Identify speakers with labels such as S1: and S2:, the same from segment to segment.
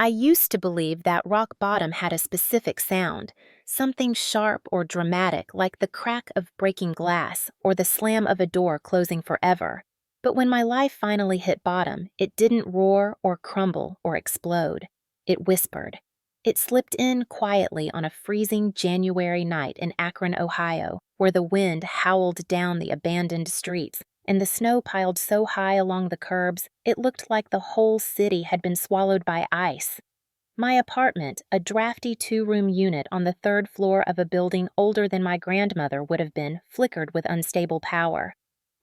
S1: I used to believe that rock bottom had a specific sound, something sharp or dramatic like the crack of breaking glass or the slam of a door closing forever. But when my life finally hit bottom, it didn't roar or crumble or explode. It whispered. It slipped in quietly on a freezing January night in Akron, Ohio, where the wind howled down the abandoned streets and the snow piled so high along the curbs it looked like the whole city had been swallowed by ice. My apartment, a drafty two-room unit on the third floor of a building older than my grandmother would have been, flickered with unstable power.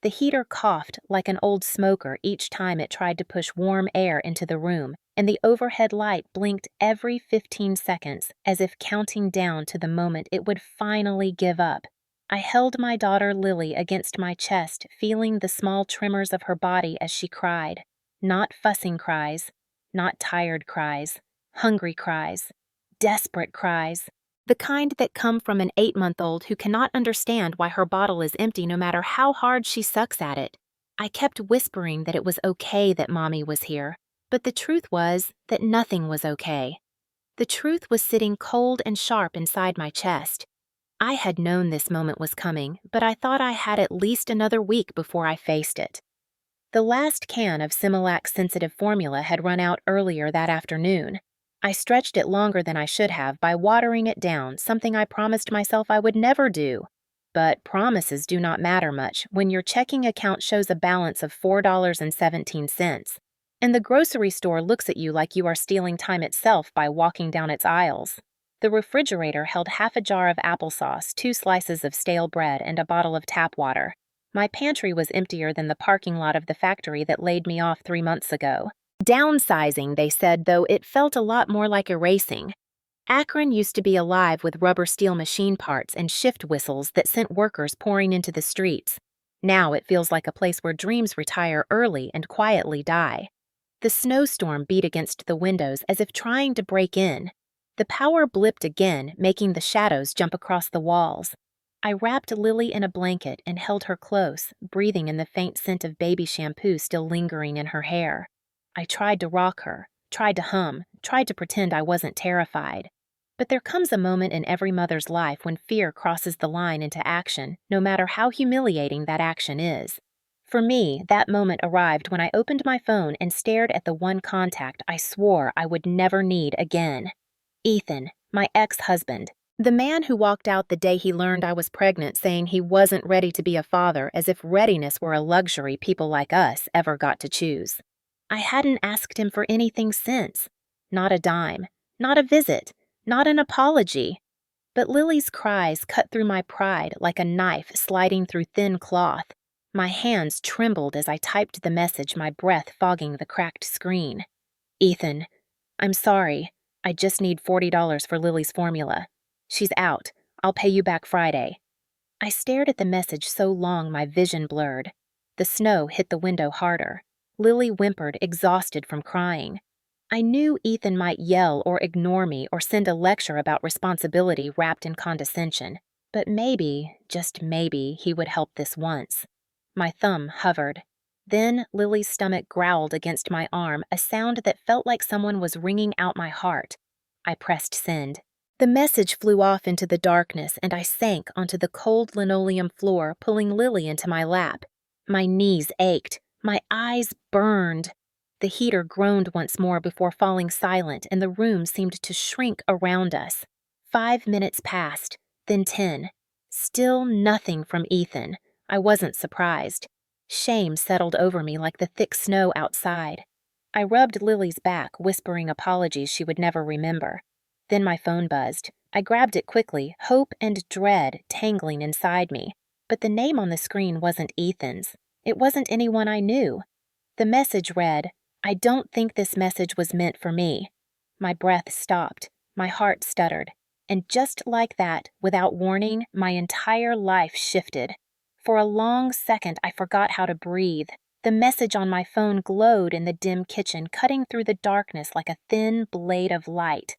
S1: The heater coughed like an old smoker each time it tried to push warm air into the room, and the overhead light blinked every 15 seconds as if counting down to the moment it would finally give up. I held my daughter Lily against my chest, feeling the small tremors of her body as she cried. Not fussing cries, not tired cries, hungry cries, desperate cries. The kind that come from an 8-month-old who cannot understand why her bottle is empty no matter how hard she sucks at it. I kept whispering that it was okay that Mommy was here, but the truth was that nothing was okay. The truth was sitting cold and sharp inside my chest. I had known this moment was coming, but I thought I had at least another week before I faced it. The last can of Similac Sensitive Formula had run out earlier that afternoon. I stretched it longer than I should have by watering it down, something I promised myself I would never do. But promises do not matter much when your checking account shows a balance of $4.17, and the grocery store looks at you like you are stealing time itself by walking down its aisles. The refrigerator held half a jar of applesauce, 2 slices of stale bread, and a bottle of tap water. My pantry was emptier than the parking lot of the factory that laid me off 3 months ago. Downsizing, they said, though it felt a lot more like erasing. Akron used to be alive with rubber steel machine parts and shift whistles that sent workers pouring into the streets. Now it feels like a place where dreams retire early and quietly die. The snowstorm beat against the windows as if trying to break in. The power blipped again, making the shadows jump across the walls. I wrapped Lily in a blanket and held her close, breathing in the faint scent of baby shampoo still lingering in her hair. I tried to rock her, tried to hum, tried to pretend I wasn't terrified. But there comes a moment in every mother's life when fear crosses the line into action, no matter how humiliating that action is. For me, that moment arrived when I opened my phone and stared at the one contact I swore I would never need again. Ethan, my ex-husband, the man who walked out the day he learned I was pregnant saying he wasn't ready to be a father, as if readiness were a luxury people like us ever got to choose. I hadn't asked him for anything since. Not a dime, not a visit, not an apology. But Lily's cries cut through my pride like a knife sliding through thin cloth. My hands trembled as I typed the message, my breath fogging the cracked screen. Ethan, I'm sorry. I just need $40 for Lily's formula. She's out. I'll pay you back Friday. I stared at the message so long my vision blurred. The snow hit the window harder. Lily whimpered, exhausted from crying. I knew Ethan might yell or ignore me or send a lecture about responsibility wrapped in condescension. But maybe, just maybe, he would help this once. My thumb hovered. Then Lily's stomach growled against my arm, a sound that felt like someone was wringing out my heart. I pressed send. The message flew off into the darkness, and I sank onto the cold linoleum floor, pulling Lily into my lap. My knees ached. My eyes burned. The heater groaned once more before falling silent, and the room seemed to shrink around us. 5 minutes passed, then 10. Still nothing from Ethan. I wasn't surprised. Shame settled over me like the thick snow outside. I rubbed Lily's back, whispering apologies she would never remember. Then my phone buzzed. I grabbed it quickly, hope and dread tangling inside me. But the name on the screen wasn't Ethan's. It wasn't anyone I knew. The message read, I don't think this message was meant for me. My breath stopped. My heart stuttered. And just like that, without warning, my entire life shifted. For a long second, I forgot how to breathe. The message on my phone glowed in the dim kitchen, cutting through the darkness like a thin blade of light.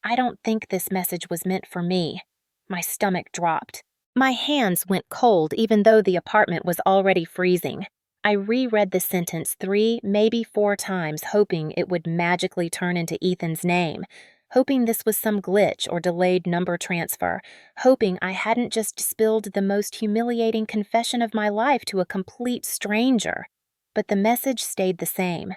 S1: I don't think this message was meant for me. My stomach dropped. My hands went cold even though the apartment was already freezing. I reread the sentence 3, maybe 4 times, hoping it would magically turn into Ethan's name, hoping this was some glitch or delayed number transfer, hoping I hadn't just spilled the most humiliating confession of my life to a complete stranger. But the message stayed the same.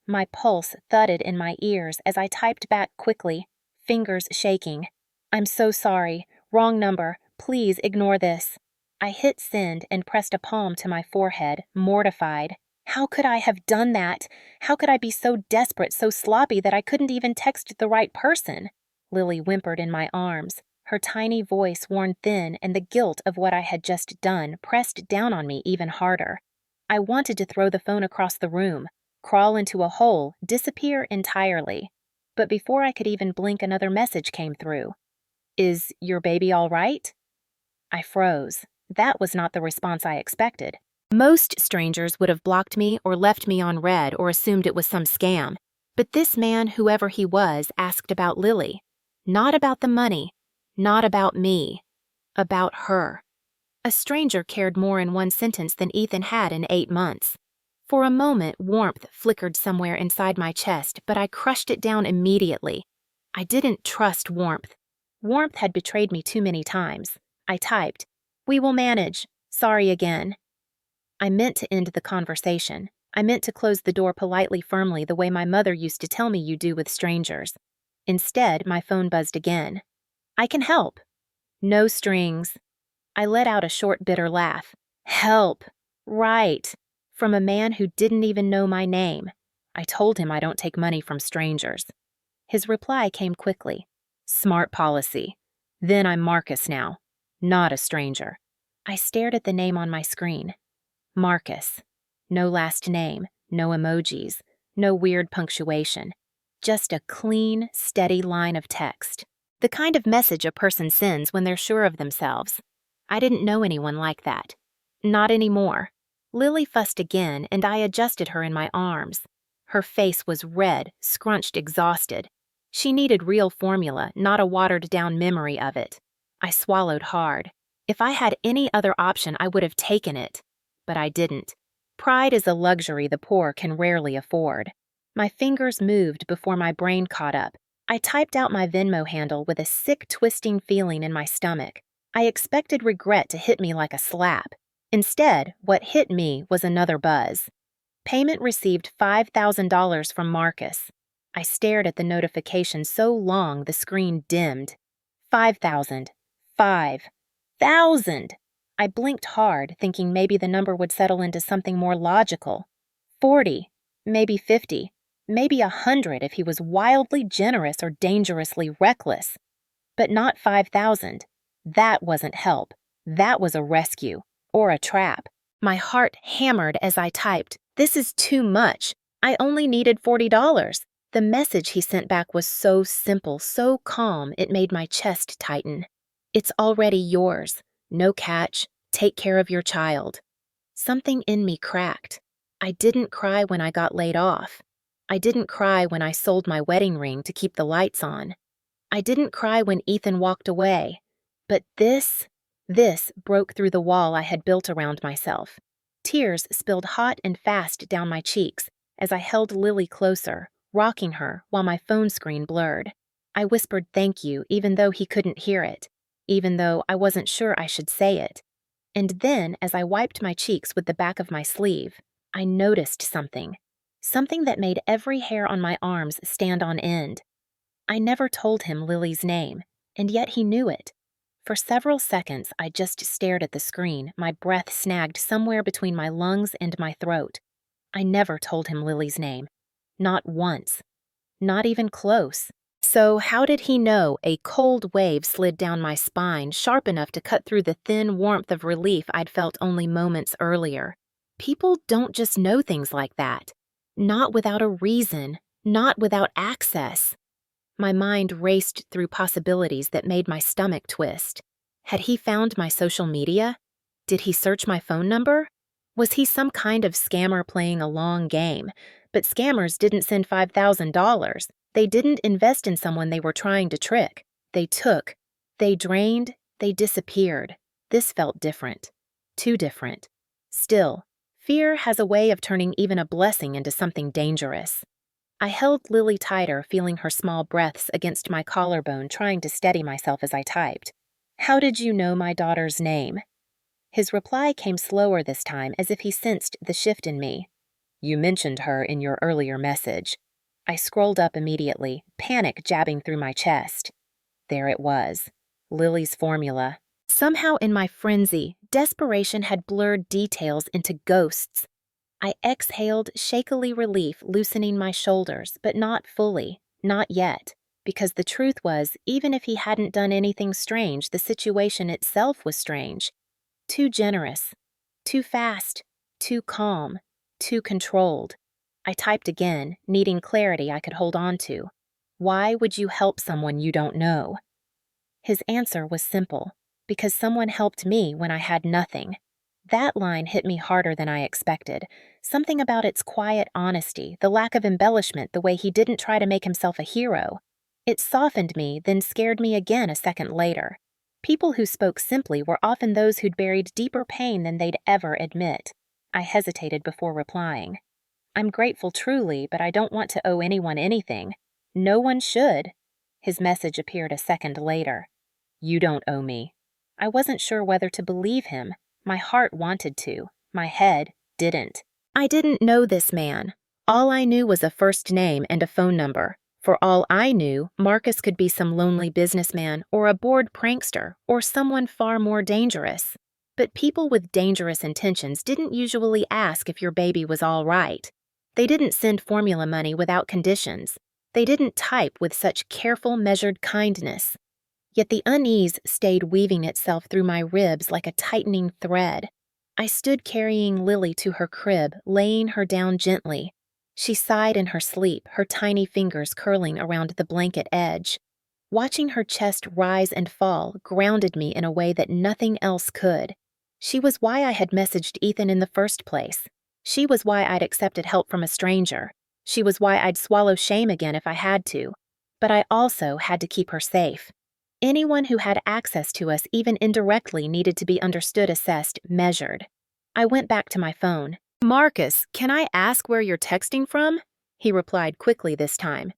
S1: My pulse thudded in my ears as I typed back quickly, fingers shaking. "I'm so sorry. Wrong number. Please ignore this." I hit send and pressed a palm to my forehead, mortified. How could I have done that? How could I be so desperate, so sloppy that I couldn't even text the right person? Lily whimpered in my arms, her tiny voice worn thin, and the guilt of what I had just done pressed down on me even harder. I wanted to throw the phone across the room, crawl into a hole, disappear entirely. But before I could even blink, another message came through. "Is your baby all right?" I froze. That was not the response I expected. Most strangers would have blocked me or left me on red or assumed it was some scam. But this man, whoever he was, asked about Lily. Not about the money. Not about me. About her. A stranger cared more in one sentence than Ethan had in 8 months. For a moment, warmth flickered somewhere inside my chest, but I crushed it down immediately. I didn't trust warmth. Warmth had betrayed me too many times. I typed, "We will manage. Sorry again." I meant to end the conversation. I meant to close the door politely, firmly, the way my mother used to tell me you do with strangers. Instead, my phone buzzed again. "I can help." No strings. I let out a short, bitter laugh. Help. Right. From a man who didn't even know my name. I told him I don't take money from strangers. His reply came quickly. "Smart policy. Then I'm Marcus now. Not a stranger." I stared at the name on my screen. Marcus. No last name, no emojis, no weird punctuation. Just a clean, steady line of text. The kind of message a person sends when they're sure of themselves. I didn't know anyone like that. Not anymore. Lily fussed again, and I adjusted her in my arms. Her face was red, scrunched, exhausted. She needed real formula, not a watered-down memory of it. I swallowed hard. If I had any other option, I would have taken it. But I didn't. Pride is a luxury the poor can rarely afford. My fingers moved before my brain caught up. I typed out my Venmo handle with a sick, twisting feeling in my stomach. I expected regret to hit me like a slap. Instead, what hit me was another buzz. Payment received $5,000 from Marcus. I stared at the notification so long the screen dimmed. 5,000. 5,000. I blinked hard, thinking maybe the number would settle into something more logical. 40, maybe 50, maybe 100 if he was wildly generous or dangerously reckless. But not 5,000. That wasn't help. That was a rescue, or a trap. My heart hammered as I typed, "This is too much. I only needed $40. The message he sent back was so simple, so calm, it made my chest tighten. "It's already yours. No catch. Take care of your child." Something in me cracked. I didn't cry when I got laid off. I didn't cry when I sold my wedding ring to keep the lights on. I didn't cry when Ethan walked away. But this broke through the wall I had built around myself. Tears spilled hot and fast down my cheeks as I held Lily closer, rocking her while my phone screen blurred. I whispered thank you even though he couldn't hear it, even though I wasn't sure I should say it. And then, as I wiped my cheeks with the back of my sleeve, I noticed something. Something that made every hair on my arms stand on end. I never told him Lily's name, and yet he knew it. For several seconds, I just stared at the screen, my breath snagged somewhere between my lungs and my throat. I never told him Lily's name. Not once. Not even close. So how did he know? A cold wave slid down my spine, sharp enough to cut through the thin warmth of relief I'd felt only moments earlier. People don't just know things like that. Not without a reason. Not without access. My mind raced through possibilities that made my stomach twist. Had he found my social media? Did he search my phone number? Was he some kind of scammer playing a long game? But scammers didn't send $5,000. They didn't invest in someone they were trying to trick. They took. They drained. They disappeared. This felt different. Too different. Still, Fear has a way of turning even a blessing into something dangerous. I held Lily tighter, feeling her small breaths against my collarbone, trying to steady myself as I typed. "How did you know my daughter's name?" His reply came slower this time, as if he sensed the shift in me. "You mentioned her in your earlier message." I scrolled up immediately, panic jabbing through my chest. There it was. Lily's formula. Somehow in my frenzy, desperation had blurred details into ghosts. I exhaled, shakily relief loosening my shoulders, but not fully, not yet, because the truth was, even if he hadn't done anything strange, the situation itself was strange. Too generous, too fast, too calm, too controlled. I typed again, needing clarity I could hold on to. "Why would you help someone you don't know?" His answer was simple. Because someone helped me when I had nothing. That line hit me harder than I expected. Something about its quiet honesty, the lack of embellishment, the way he didn't try to make himself a hero. It softened me, then scared me again a second later. People who spoke simply were often those who'd buried deeper pain than they'd ever admit. I hesitated before replying. "I'm grateful truly, but I don't want to owe anyone anything. No one should." His message appeared a second later. "You don't owe me." I wasn't sure whether to believe him. My heart wanted to. My head didn't. I didn't know this man. All I knew was a first name and a phone number. For all I knew, Marcus could be some lonely businessman or a bored prankster or someone far more dangerous. But people with dangerous intentions didn't usually ask if your baby was all right. They didn't send formula money without conditions. They didn't type with such careful, measured kindness. Yet the unease stayed weaving itself through my ribs like a tightening thread. I stood carrying Lily to her crib, laying her down gently. She sighed in her sleep, her tiny fingers curling around the blanket edge. Watching her chest rise and fall grounded me in a way that nothing else could. She was why I had messaged Ethan in the first place. She was why I'd accepted help from a stranger. She was why I'd swallow shame again if I had to. But I also had to keep her safe. Anyone who had access to us, even indirectly, needed to be understood, assessed, measured. I went back to my phone. "Marcus, can I ask where you're texting from?" He replied quickly this time.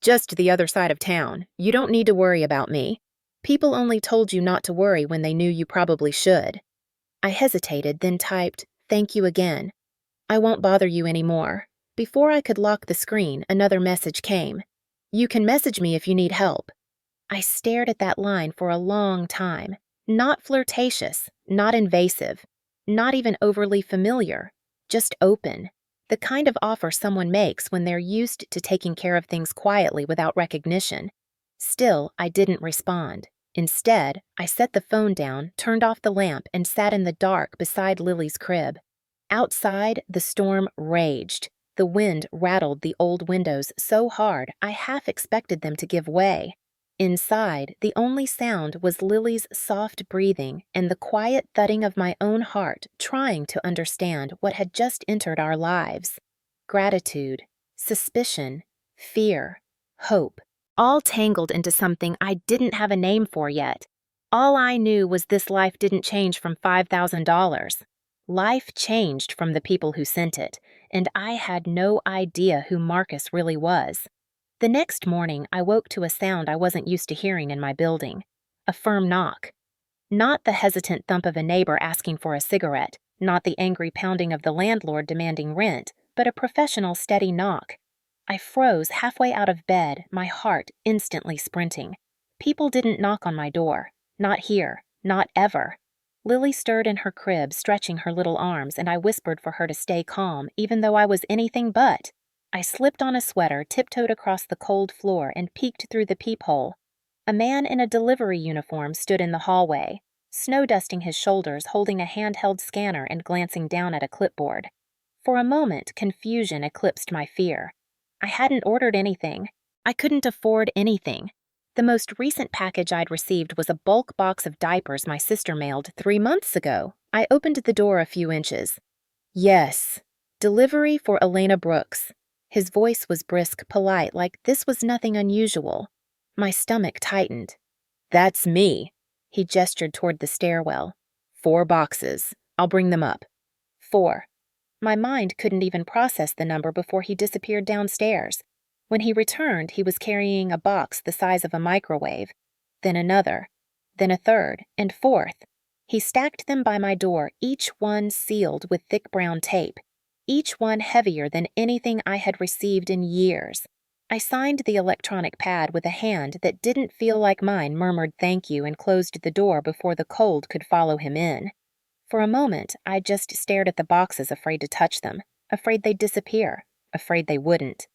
S1: "Just the other side of town. You don't need to worry about me. People only told you not to worry when they knew you probably should." I hesitated, then typed, "Thank you again. I won't bother you anymore." Before I could lock the screen, another message came. "You can message me if you need help." I stared at that line for a long time. Not flirtatious, not invasive, not even overly familiar, just open. The kind of offer someone makes when they're used to taking care of things quietly without recognition. Still, I didn't respond. Instead, I set the phone down, turned off the lamp, and sat in the dark beside Lily's crib. Outside, the storm raged. The wind rattled the old windows so hard I half expected them to give way. Inside, the only sound was Lily's soft breathing and the quiet thudding of my own heart trying to understand what had just entered our lives. Gratitude, suspicion, fear, hope, all tangled into something I didn't have a name for yet. All I knew was this life didn't change from $5,000. Life changed from the people who sent it, and I had no idea who Marcus really was. The next morning, I woke to a sound I wasn't used to hearing in my building. A firm knock. Not the hesitant thump of a neighbor asking for a cigarette, not the angry pounding of the landlord demanding rent, but a professional, steady knock. I froze halfway out of bed, my heart instantly sprinting. People didn't knock on my door. Not here. Not ever. Lily stirred in her crib, stretching her little arms, and I whispered for her to stay calm, even though I was anything but. I slipped on a sweater, tiptoed across the cold floor, and peeked through the peephole. A man in a delivery uniform stood in the hallway, snow-dusting his shoulders, holding a handheld scanner and glancing down at a clipboard. For a moment, confusion eclipsed my fear. I hadn't ordered anything. I couldn't afford anything. The most recent package I'd received was a bulk box of diapers my sister mailed 3 months ago. I opened the door a few inches. "Yes. Delivery for Elena Brooks." His voice was brisk, polite, like this was nothing unusual. My stomach tightened. "That's me." He gestured toward the stairwell. 4 boxes. I'll bring them up." 4. My mind couldn't even process the number before he disappeared downstairs. When he returned, he was carrying a box the size of a microwave, then another, then a third, and fourth. He stacked them by my door, each one sealed with thick brown tape, each one heavier than anything I had received in years. I signed the electronic pad with a hand that didn't feel like mine, murmured thank you, and closed the door before the cold could follow him in. For a moment, I just stared at the boxes, afraid to touch them, afraid they'd disappear, afraid they wouldn't.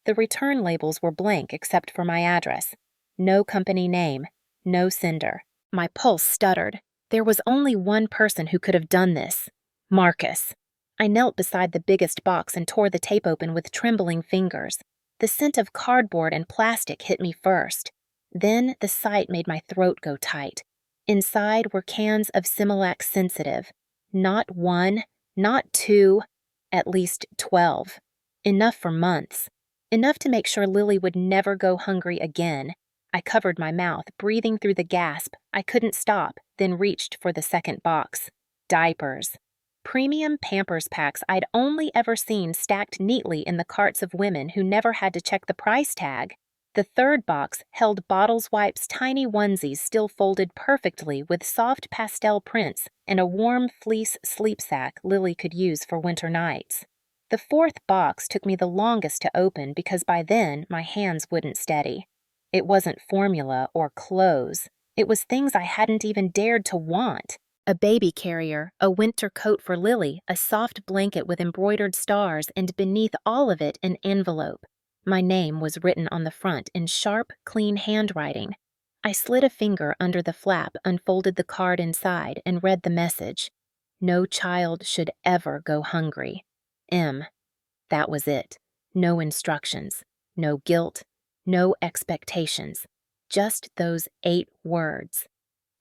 S1: The return labels were blank except for my address. No company name, no sender. My pulse stuttered. There was only one person who could have done this. Marcus. I knelt beside the biggest box and tore the tape open with trembling fingers. The scent of cardboard and plastic hit me first. Then the sight made my throat go tight. Inside were cans of Similac Sensitive. Not one, not two, at least 12. Enough for months. Enough to make sure Lily would never go hungry again. I covered my mouth, breathing through the gasp. I couldn't stop, then reached for the second box. Diapers. Premium Pampers packs I'd only ever seen stacked neatly in the carts of women who never had to check the price tag. The third box held Bottles Wipes' tiny onesies still folded perfectly with soft pastel prints and a warm fleece sleep sack Lily could use for winter nights. The fourth box took me the longest to open because by then my hands wouldn't steady. It wasn't formula or clothes. It was things I hadn't even dared to want. A baby carrier, a winter coat for Lily, a soft blanket with embroidered stars, and beneath all of it an envelope. My name was written on the front in sharp, clean handwriting. I slid a finger under the flap, unfolded the card inside, and read the message. No child should ever go hungry. M. That was it. No instructions. No guilt. No expectations. Just those 8 words.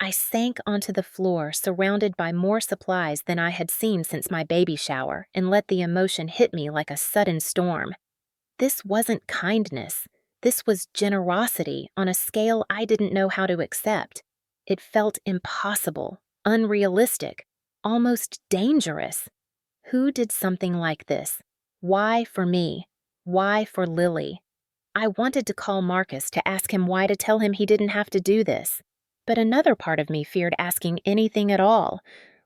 S1: I sank onto the floor, surrounded by more supplies than I had seen since my baby shower, and let the emotion hit me like a sudden storm. This wasn't kindness. This was generosity on a scale I didn't know how to accept. It felt impossible, unrealistic, almost dangerous. Who did something like this? Why for me? Why for Lily? I wanted to call Marcus to ask him why, to tell him he didn't have to do this. But another part of me feared asking anything at all.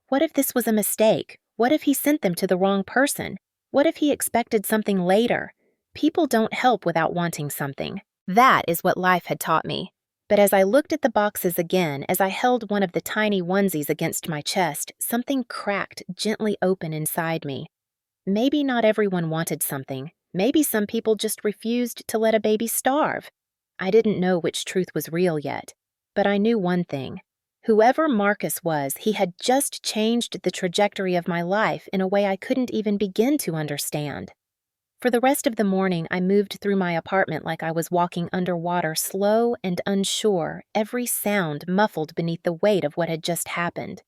S1: What if this was a mistake? What if he sent them to the wrong person? What if he expected something later? People don't help without wanting something. That is what life had taught me. But as I looked at the boxes again, as I held one of the tiny onesies against my chest, something cracked gently open inside me. Maybe not everyone wanted something. Maybe some people just refused to let a baby starve. I didn't know which truth was real yet. But I knew one thing. Whoever Marcus was, he had just changed the trajectory of my life in a way I couldn't even begin to understand. For the rest of the morning, I moved through my apartment like I was walking underwater, slow and unsure, every sound muffled beneath the weight of what had just happened.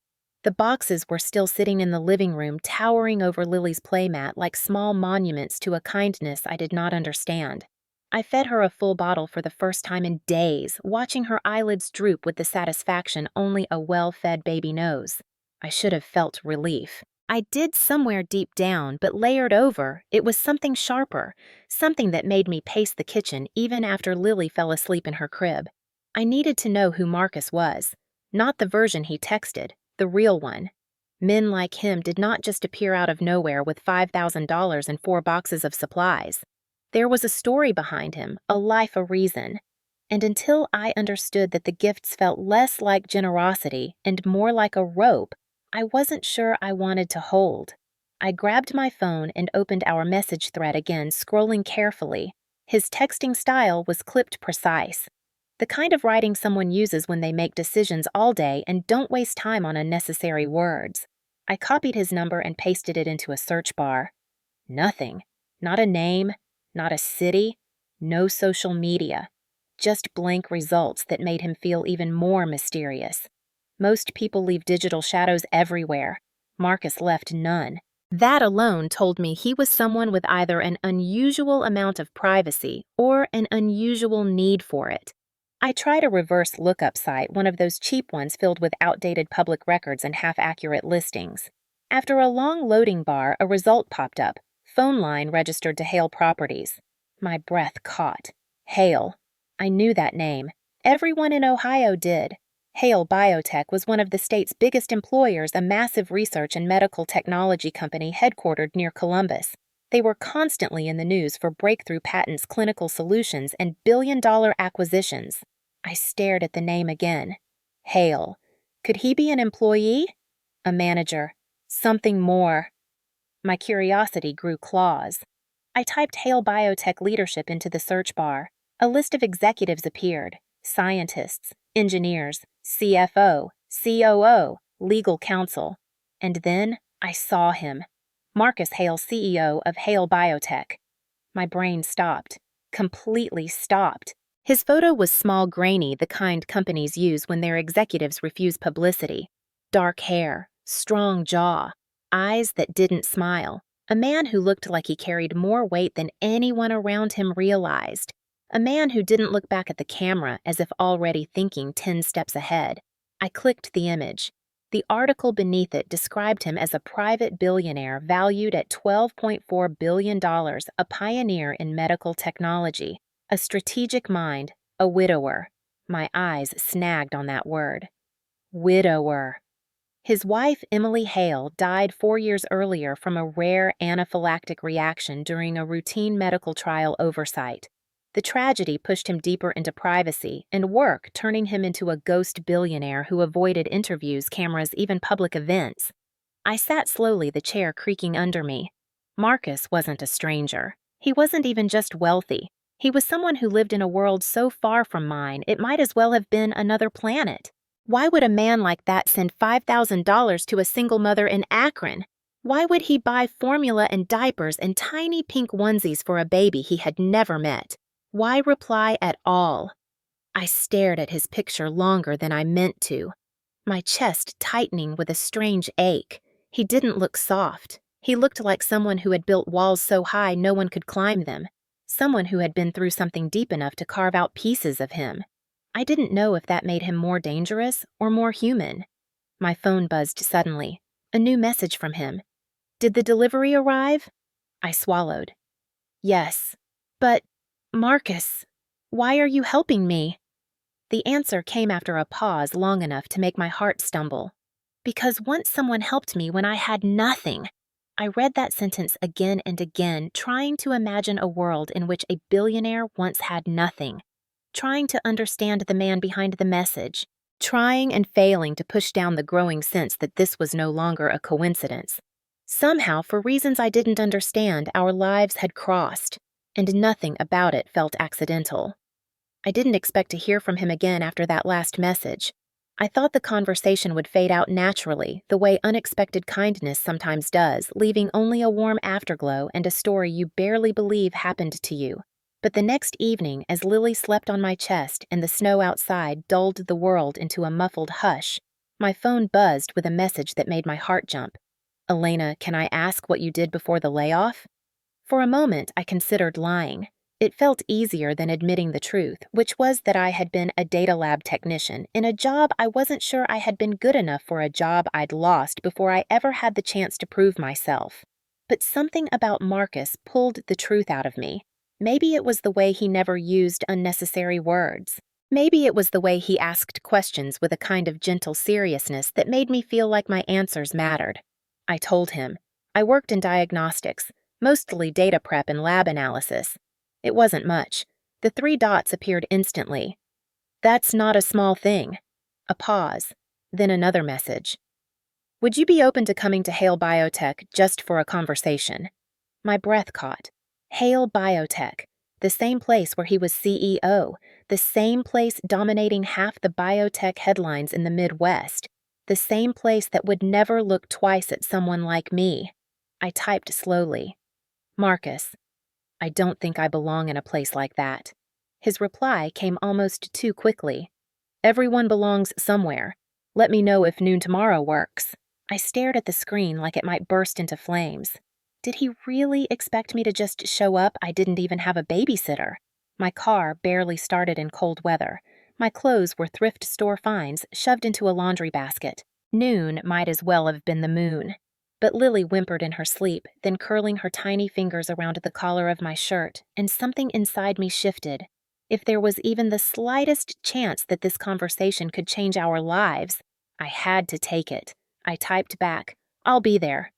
S1: The boxes were still sitting in the living room, towering over Lily's playmat like small monuments to a kindness I did not understand. I fed her a full bottle for the first time in days, watching her eyelids droop with the satisfaction only a well-fed baby knows. I should have felt relief. I did somewhere deep down, but layered over, it was something sharper, something that made me pace the kitchen even after Lily fell asleep in her crib. I needed to know who Marcus was. Not the version he texted, the real one. Men like him did not just appear out of nowhere with $5,000 and 4 boxes of supplies. There was a story behind him, a life, a reason. And until I understood that the gifts felt less like generosity and more like a rope, I wasn't sure I wanted to hold. I grabbed my phone and opened our message thread again, scrolling carefully. His texting style was clipped precise. The kind of writing someone uses when they make decisions all day and don't waste time on unnecessary words. I copied his number and pasted it into a search bar. Nothing. Not a name. Not a city, no social media, just blank results that made him feel even more mysterious. Most people leave digital shadows everywhere. Marcus left none. That alone told me he was someone with either an unusual amount of privacy or an unusual need for it. I tried a reverse lookup site, one of those cheap ones filled with outdated public records and half-accurate listings. After a long loading bar, a result popped up. Phone line registered to Hale Properties. My breath caught. Hale. I knew that name. Everyone in Ohio did. Hale Biotech was one of the state's biggest employers, a massive research and medical technology company headquartered near Columbus. They were constantly in the news for breakthrough patents, clinical solutions, and billion-dollar acquisitions. I stared at the name again. Hale. Could he be an employee? A manager. Something more. My curiosity grew claws. I typed Hale Biotech leadership into the search bar. A list of executives appeared. Scientists, engineers, CFO, COO, legal counsel. And then I saw him. Marcus Hale, CEO of Hale Biotech. My brain stopped. Completely stopped. His photo was small, grainy, the kind companies use when their executives refuse publicity. Dark hair, strong jaw, eyes that didn't smile. A man who looked like he carried more weight than anyone around him realized. A man who didn't look back at the camera as if already thinking 10 steps ahead. I clicked the image. The article beneath it described him as a private billionaire valued at $12.4 billion, a pioneer in medical technology, a strategic mind, a widower. My eyes snagged on that word. Widower. His wife, Emily Hale, died 4 years earlier from a rare anaphylactic reaction during a routine medical trial oversight. The tragedy pushed him deeper into privacy and work, turning him into a ghost billionaire who avoided interviews, cameras, even public events. I sat slowly, the chair creaking under me. Marcus wasn't a stranger. He wasn't even just wealthy. He was someone who lived in a world so far from mine, it might as well have been another planet. Why would a man like that send $5,000 to a single mother in Akron? Why would he buy formula and diapers and tiny pink onesies for a baby he had never met? Why reply at all? I stared at his picture longer than I meant to, my chest tightening with a strange ache. He didn't look soft. He looked like someone who had built walls so high no one could climb them, someone who had been through something deep enough to carve out pieces of him. I didn't know if that made him more dangerous or more human. My phone buzzed suddenly. A new message from him. Did the delivery arrive? I swallowed. Yes. But, Marcus, why are you helping me? The answer came after a pause long enough to make my heart stumble. Because once someone helped me when I had nothing. I read that sentence again and again, trying to imagine a world in which a billionaire once had nothing. Trying to understand the man behind the message. Trying and failing to push down the growing sense that this was no longer a coincidence. Somehow, for reasons I didn't understand, our lives had crossed, and nothing about it felt accidental. I didn't expect to hear from him again after that last message. I thought the conversation would fade out naturally, the way unexpected kindness sometimes does, leaving only a warm afterglow and a story you barely believe happened to you. But the next evening, as Lily slept on my chest and the snow outside dulled the world into a muffled hush, my phone buzzed with a message that made my heart jump. Elena, can I ask what you did before the layoff? For a moment, I considered lying. It felt easier than admitting the truth, which was that I had been a data lab technician in a job I wasn't sure I had been good enough for, a job I'd lost before I ever had the chance to prove myself. But something about Marcus pulled the truth out of me. Maybe it was the way he never used unnecessary words. Maybe it was the way he asked questions with a kind of gentle seriousness that made me feel like my answers mattered. I told him. I worked in diagnostics, mostly data prep and lab analysis. It wasn't much. The 3 dots appeared instantly. That's not a small thing. A pause, then another message. Would you be open to coming to Hale Biotech just for a conversation? My breath caught. Hale Biotech, the same place where he was CEO, the same place dominating half the biotech headlines in the Midwest, the same place that would never look twice at someone like me. I typed slowly. Marcus, I don't think I belong in a place like that. His reply came almost too quickly. Everyone belongs somewhere. Let me know if noon tomorrow works. I stared at the screen like it might burst into flames. Did he really expect me to just show up? I didn't even have a babysitter. My car barely started in cold weather. My clothes were thrift store finds shoved into a laundry basket. Noon might as well have been the moon. But Lily whimpered in her sleep, then curling her tiny fingers around the collar of my shirt, and something inside me shifted. If there was even the slightest chance that this conversation could change our lives, I had to take it. I typed back, "I'll be there."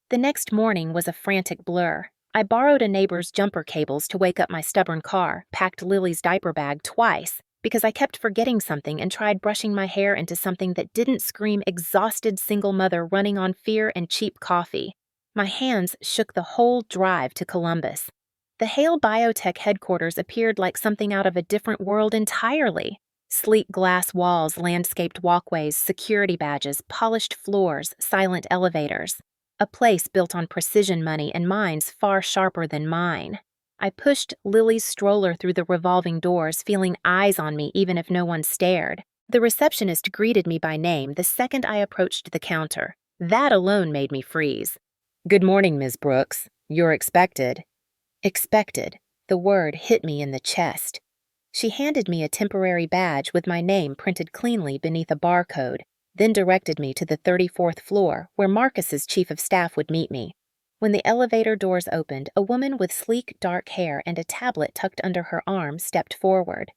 S1: The next morning was a frantic blur. I borrowed a neighbor's jumper cables to wake up my stubborn car, packed Lily's diaper bag twice, because I kept forgetting something and tried brushing my hair into something that didn't scream exhausted single mother running on fear and cheap coffee. My hands shook the whole drive to Columbus. The Hale Biotech headquarters appeared like something out of a different world entirely. Sleek glass walls, landscaped walkways, security badges, polished floors, silent elevators. A place built on precision money and minds far sharper than mine. I pushed Lily's stroller through the revolving doors, feeling eyes on me even if no one stared. The receptionist greeted me by name the second I approached the counter. That alone made me freeze. "Good morning, Ms. Brooks. You're expected." Expected. The word hit me in the chest. She handed me a temporary badge with my name printed cleanly beneath a barcode, then directed me to the 34th floor where Marcus's chief of staff would meet me. When the elevator doors opened, a woman with sleek dark hair and a tablet tucked under her arm stepped forward.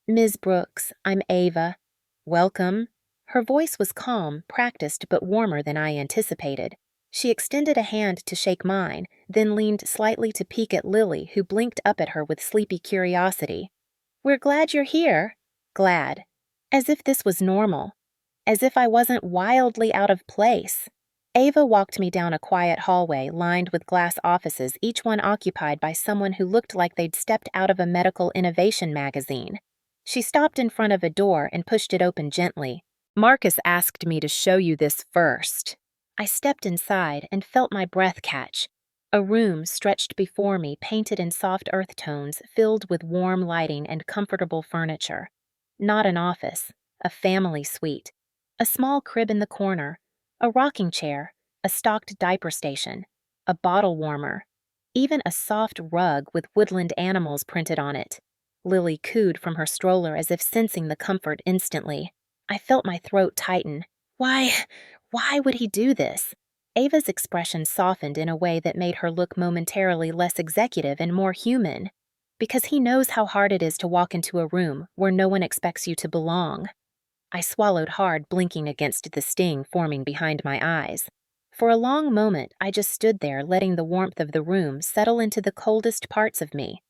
S1: "Ms. Brooks, I'm Ava." "Welcome." Her voice was calm, practiced, but warmer than I anticipated. She extended a hand to shake mine, then leaned slightly to peek at Lily, who blinked up at her with sleepy curiosity. "We're glad you're here." Glad. As if this was normal. As if I wasn't wildly out of place. Ava walked me down a quiet hallway lined with glass offices, each one occupied by someone who looked like they'd stepped out of a medical innovation magazine. She stopped in front of a door and pushed it open gently. "Marcus asked me to show you this first." I stepped inside and felt my breath catch. A room stretched before me, painted in soft earth tones, filled with warm lighting and comfortable furniture. Not an office, a family suite. A small crib in the corner, a rocking chair, a stocked diaper station, a bottle warmer, even a soft rug with woodland animals printed on it. Lily cooed from her stroller as if sensing the comfort instantly. I felt my throat tighten. Why would he do this? Ava's expression softened in a way that made her look momentarily less executive and more human. Because he knows how hard it is to walk into a room where no one expects you to belong. I swallowed hard, blinking against the sting forming behind my eyes. For a long moment, I just stood there, letting the warmth of the room settle into the coldest parts of me.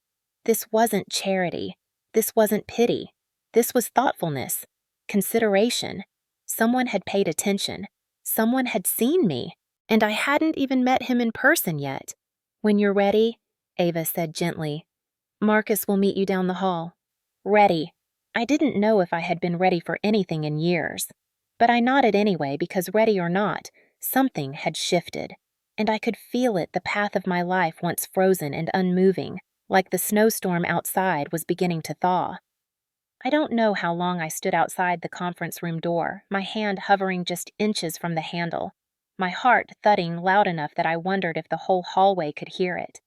S1: This wasn't charity. This wasn't pity. This was thoughtfulness. Consideration. Someone had paid attention. Someone had seen me. And I hadn't even met him in person yet. "When you're ready," Ava said gently, "Marcus will meet you down the hall." Ready. I didn't know if I had been ready for anything in years. But I nodded anyway because ready or not, something had shifted. And I could feel it, the path of my life once frozen and unmoving, like the snowstorm outside was beginning to thaw. I don't know how long I stood outside the conference room door, my hand hovering just inches from the handle, my heart thudding loud enough that I wondered if the whole hallway could hear it.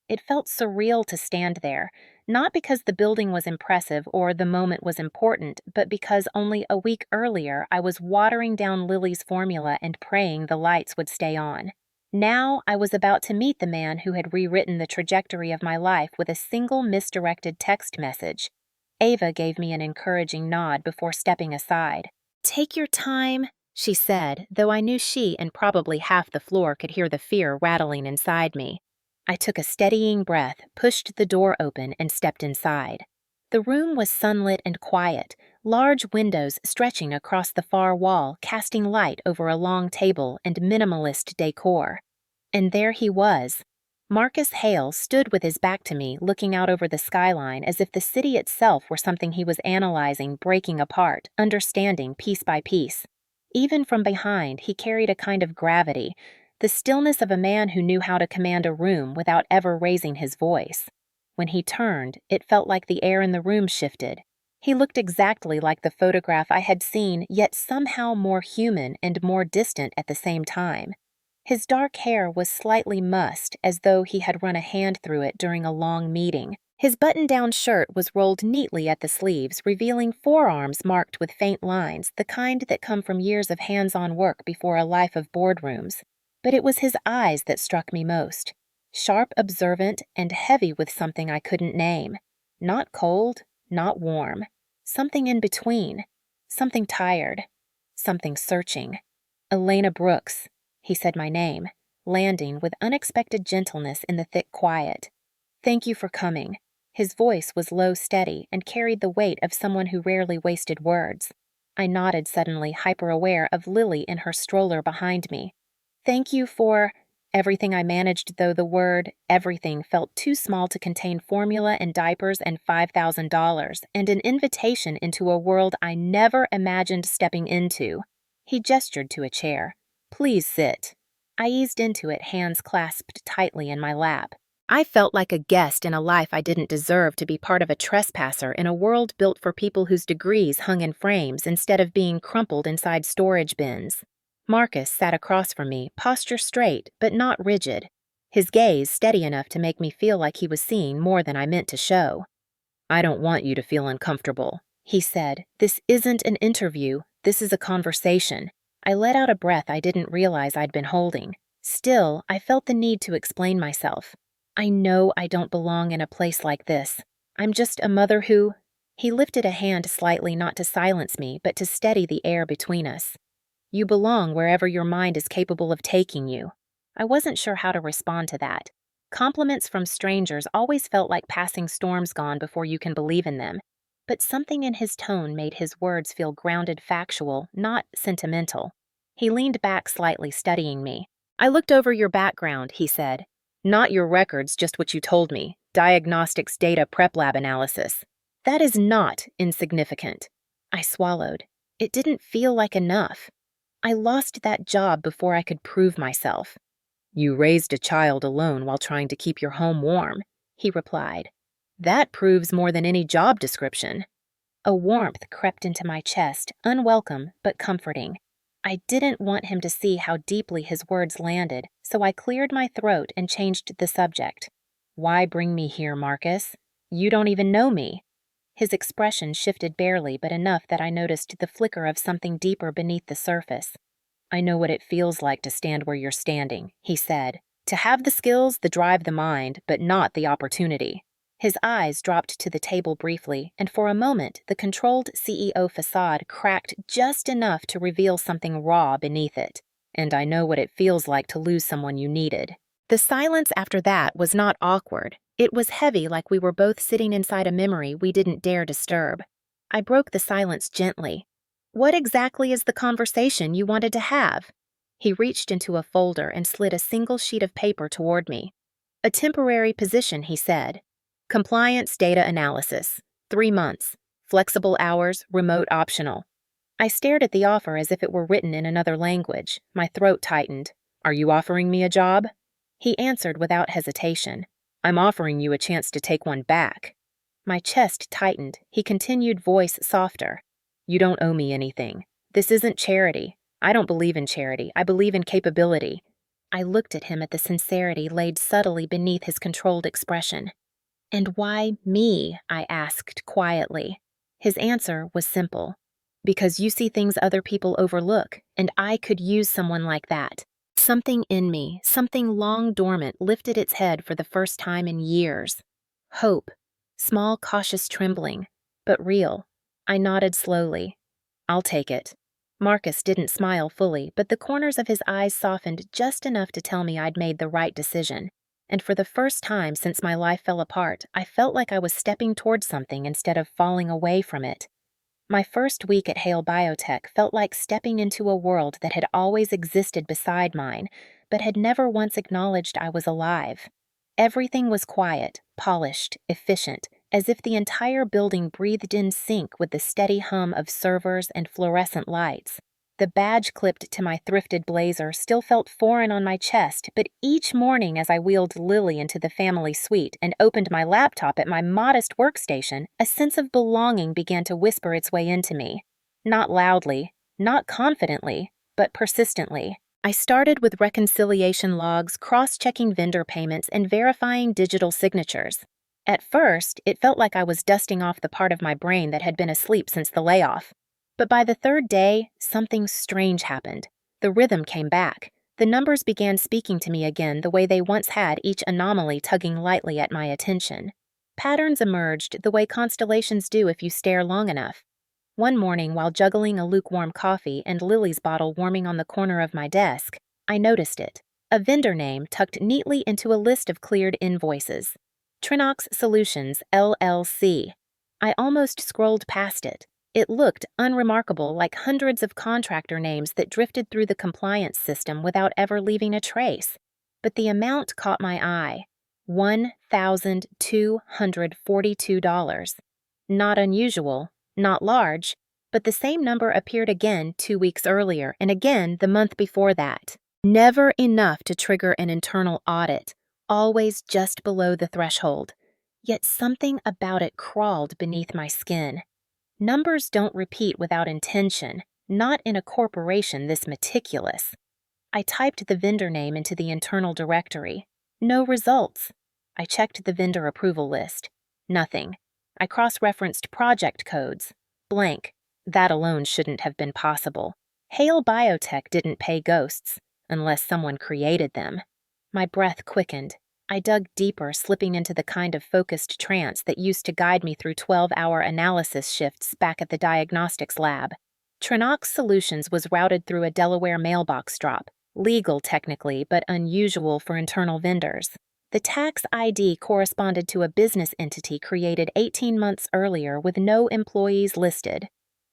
S1: It felt surreal to stand there, not because the building was impressive or the moment was important, but because only a week earlier I was watering down Lily's formula and praying the lights would stay on. Now I was about to meet the man who had rewritten the trajectory of my life with a single misdirected text message. Ava gave me an encouraging nod before stepping aside. "Take your time," she said, though I knew she and probably half the floor could hear the fear rattling inside me. I took a steadying breath, pushed the door open, and stepped inside. The room was sunlit and quiet, large windows stretching across the far wall, casting light over a long table and minimalist decor. And there he was. Marcus Hale stood with his back to me, looking out over the skyline as if the city itself were something he was analyzing, breaking apart, understanding piece by piece. Even from behind, he carried a kind of gravity, the stillness of a man who knew how to command a room without ever raising his voice. When he turned, it felt like the air in the room shifted. He looked exactly like the photograph I had seen, yet somehow more human and more distant at the same time. His dark hair was slightly mussed, as though he had run a hand through it during a long meeting. His button-down shirt was rolled neatly at the sleeves, revealing forearms marked with faint lines, the kind that come from years of hands-on work before a life of boardrooms. But it was his eyes that struck me most. Sharp, observant, and heavy with something I couldn't name. Not cold, not warm. Something in between. Something tired. Something searching. Elena Brooks. He said my name, landing with unexpected gentleness in the thick quiet. Thank you for coming. His voice was low, steady, and carried the weight of someone who rarely wasted words. I nodded suddenly, hyper-aware of Lily in her stroller behind me. Thank you for everything. I managed, though the word everything felt too small to contain formula and diapers and $5,000 and an invitation into a world I never imagined stepping into. He gestured to a chair. Please sit. I eased into it, hands clasped tightly in my lap. I felt like a guest in a life I didn't deserve, to be part of a trespasser in a world built for people whose degrees hung in frames instead of being crumpled inside storage bins. Marcus sat across from me, posture straight but not rigid, his gaze steady enough to make me feel like he was seeing more than I meant to show. I don't want you to feel uncomfortable, he said. This isn't an interview, this is a conversation. I let out a breath I didn't realize I'd been holding. Still, I felt the need to explain myself. I know I don't belong in a place like this. I'm just a mother who… He lifted a hand slightly, not to silence me, but to steady the air between us. You belong wherever your mind is capable of taking you. I wasn't sure how to respond to that. Compliments from strangers always felt like passing storms gone before you can believe in them. But something in his tone made his words feel grounded, factual, not sentimental. He leaned back slightly, studying me. I looked over your background, he said. Not your records, just what you told me. Diagnostics data prep lab analysis. That is not insignificant. I swallowed. It didn't feel like enough. I lost that job before I could prove myself. You raised a child alone while trying to keep your home warm, he replied. That proves more than any job description. A warmth crept into my chest, unwelcome but comforting. I didn't want him to see how deeply his words landed, so I cleared my throat and changed the subject. Why bring me here, Marcus? You don't even know me. His expression shifted barely, but enough that I noticed the flicker of something deeper beneath the surface. I know what it feels like to stand where you're standing, he said. To have the skills, the drive, the mind, but not the opportunity. His eyes dropped to the table briefly, and for a moment the controlled CEO facade cracked just enough to reveal something raw beneath it. And I know what it feels like to lose someone you needed. The silence after that was not awkward. It was heavy, like we were both sitting inside a memory we didn't dare disturb. I broke the silence gently. What exactly is the conversation you wanted to have? He reached into a folder and slid a single sheet of paper toward me. A temporary position, he said. Compliance data analysis. 3 months. Flexible hours, remote optional. I stared at the offer as if it were written in another language. My throat tightened. Are you offering me a job? He answered without hesitation. I'm offering you a chance to take one back. My chest tightened. He continued, voice softer. You don't owe me anything. This isn't charity. I don't believe in charity. I believe in capability. I looked at him at the sincerity laid subtly beneath his controlled expression. And why me? I asked quietly. His answer was simple. Because you see things other people overlook, and I could use someone like that. Something in me, something long dormant, lifted its head for the first time in years. Hope. Small, cautious trembling, but real. I nodded slowly. I'll take it. Marcus didn't smile fully, but the corners of his eyes softened just enough to tell me I'd made the right decision. And for the first time since my life fell apart, I felt like I was stepping toward something instead of falling away from it. My first week at Hale Biotech felt like stepping into a world that had always existed beside mine, but had never once acknowledged I was alive. Everything was quiet, polished, efficient, as if the entire building breathed in sync with the steady hum of servers and fluorescent lights. The badge clipped to my thrifted blazer still felt foreign on my chest, but each morning as I wheeled Lily into the family suite and opened my laptop at my modest workstation, a sense of belonging began to whisper its way into me. Not loudly, not confidently, but persistently. I started with reconciliation logs, cross-checking vendor payments, and verifying digital signatures. At first, it felt like I was dusting off the part of my brain that had been asleep since the layoff. But by the 3rd day, something strange happened. The rhythm came back. The numbers began speaking to me again the way they once had, each anomaly tugging lightly at my attention. Patterns emerged the way constellations do if you stare long enough. One morning, while juggling a lukewarm coffee and Lily's bottle warming on the corner of my desk, I noticed it. A vendor name tucked neatly into a list of cleared invoices. Trinox Solutions, LLC. I almost scrolled past it. It looked unremarkable, like hundreds of contractor names that drifted through the compliance system without ever leaving a trace. But the amount caught my eye. $1,242. Not unusual, not large, but the same number appeared again 2 weeks earlier and again the month before that. Never enough to trigger an internal audit, always just below the threshold. Yet something about it crawled beneath my skin. Numbers don't repeat without intention, not in a corporation this meticulous. I typed the vendor name into the internal directory. No results. I checked the vendor approval list. Nothing. I cross-referenced project codes. Blank. That alone shouldn't have been possible. Hale Biotech didn't pay ghosts, unless someone created them. My breath quickened. I dug deeper, slipping into the kind of focused trance that used to guide me through 12-hour analysis shifts back at the diagnostics lab. Trinox Solutions was routed through a Delaware mailbox drop. Legal technically, but unusual for internal vendors. The tax ID corresponded to a business entity created 18 months earlier with no employees listed.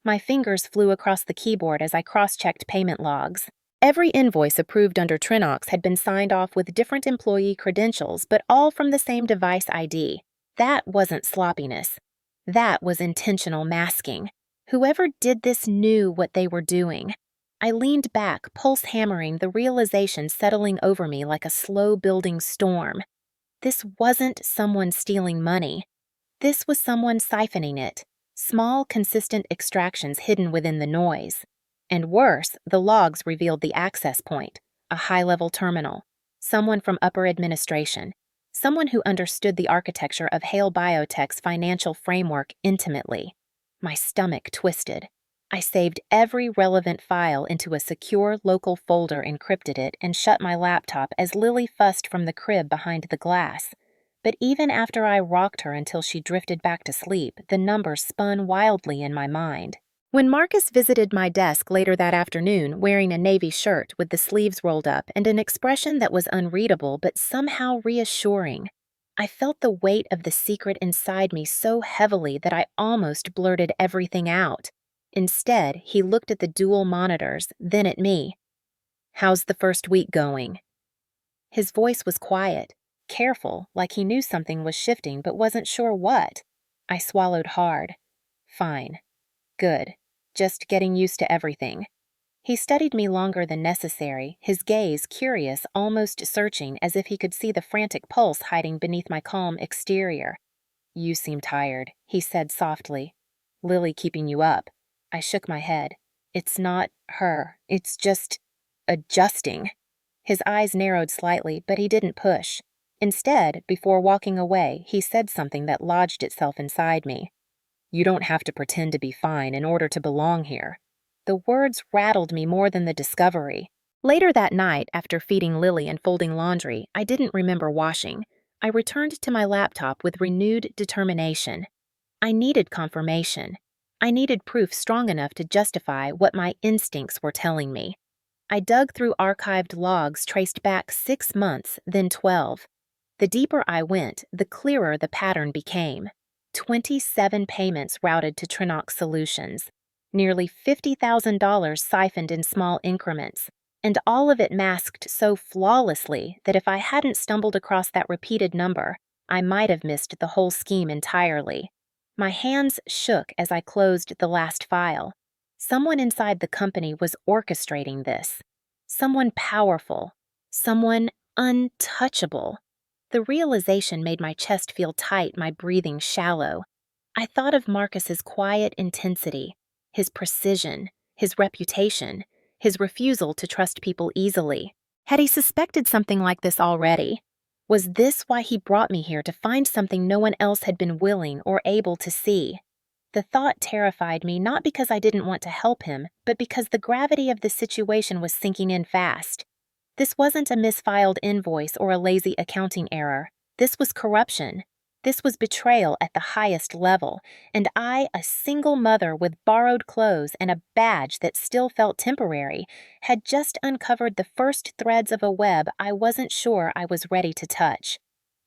S1: My fingers flew across the keyboard as I cross-checked payment logs. Every invoice approved under Trinox had been signed off with different employee credentials, but all from the same device ID. That wasn't sloppiness. That was intentional masking. Whoever did this knew what they were doing. I leaned back, pulse hammering, the realization settling over me like a slow-building storm. This wasn't someone stealing money. This was someone siphoning it. Small, consistent extractions hidden within the noise. And worse, the logs revealed the access point, a high-level terminal. Someone from upper administration. Someone who understood the architecture of Hale Biotech's financial framework intimately. My stomach twisted. I saved every relevant file into a secure local folder, encrypted it, and shut my laptop as Lily fussed from the crib behind the glass. But even after I rocked her until she drifted back to sleep, the numbers spun wildly in my mind. When Marcus visited my desk later that afternoon wearing a navy shirt with the sleeves rolled up and an expression that was unreadable but somehow reassuring, I felt the weight of the secret inside me so heavily that I almost blurted everything out. Instead, he looked at the dual monitors, then at me. "How's the first week going?" His voice was quiet, careful, like he knew something was shifting but wasn't sure what. I swallowed hard. "Fine. Good. Just getting used to everything." He studied me longer than necessary, his gaze curious, almost searching, as if he could see the frantic pulse hiding beneath my calm exterior. "You seem tired," he said softly. "Lily keeping you up?" I shook my head. "It's not her. It's just adjusting." His eyes narrowed slightly, but he didn't push. Instead, before walking away, he said something that lodged itself inside me. "You don't have to pretend to be fine in order to belong here." The words rattled me more than the discovery. Later that night, after feeding Lily and folding laundry I didn't remember washing, I returned to my laptop with renewed determination. I needed confirmation. I needed proof strong enough to justify what my instincts were telling me. I dug through archived logs traced back 6 months, then 12. The deeper I went, the clearer the pattern became. 27 payments routed to Trinox Solutions. Nearly $50,000 siphoned in small increments. And all of it masked so flawlessly that if I hadn't stumbled across that repeated number, I might have missed the whole scheme entirely. My hands shook as I closed the last file. Someone inside the company was orchestrating this. Someone powerful. Someone untouchable. The realization made my chest feel tight, my breathing shallow. I thought of Marcus's quiet intensity, his precision, his reputation, his refusal to trust people easily. Had he suspected something like this already? Was this why he brought me here, to find something no one else had been willing or able to see? The thought terrified me, not because I didn't want to help him, but because the gravity of the situation was sinking in fast. This wasn't a misfiled invoice or a lazy accounting error. This was corruption. This was betrayal at the highest level, and I, a single mother with borrowed clothes and a badge that still felt temporary, had just uncovered the first threads of a web I wasn't sure I was ready to touch.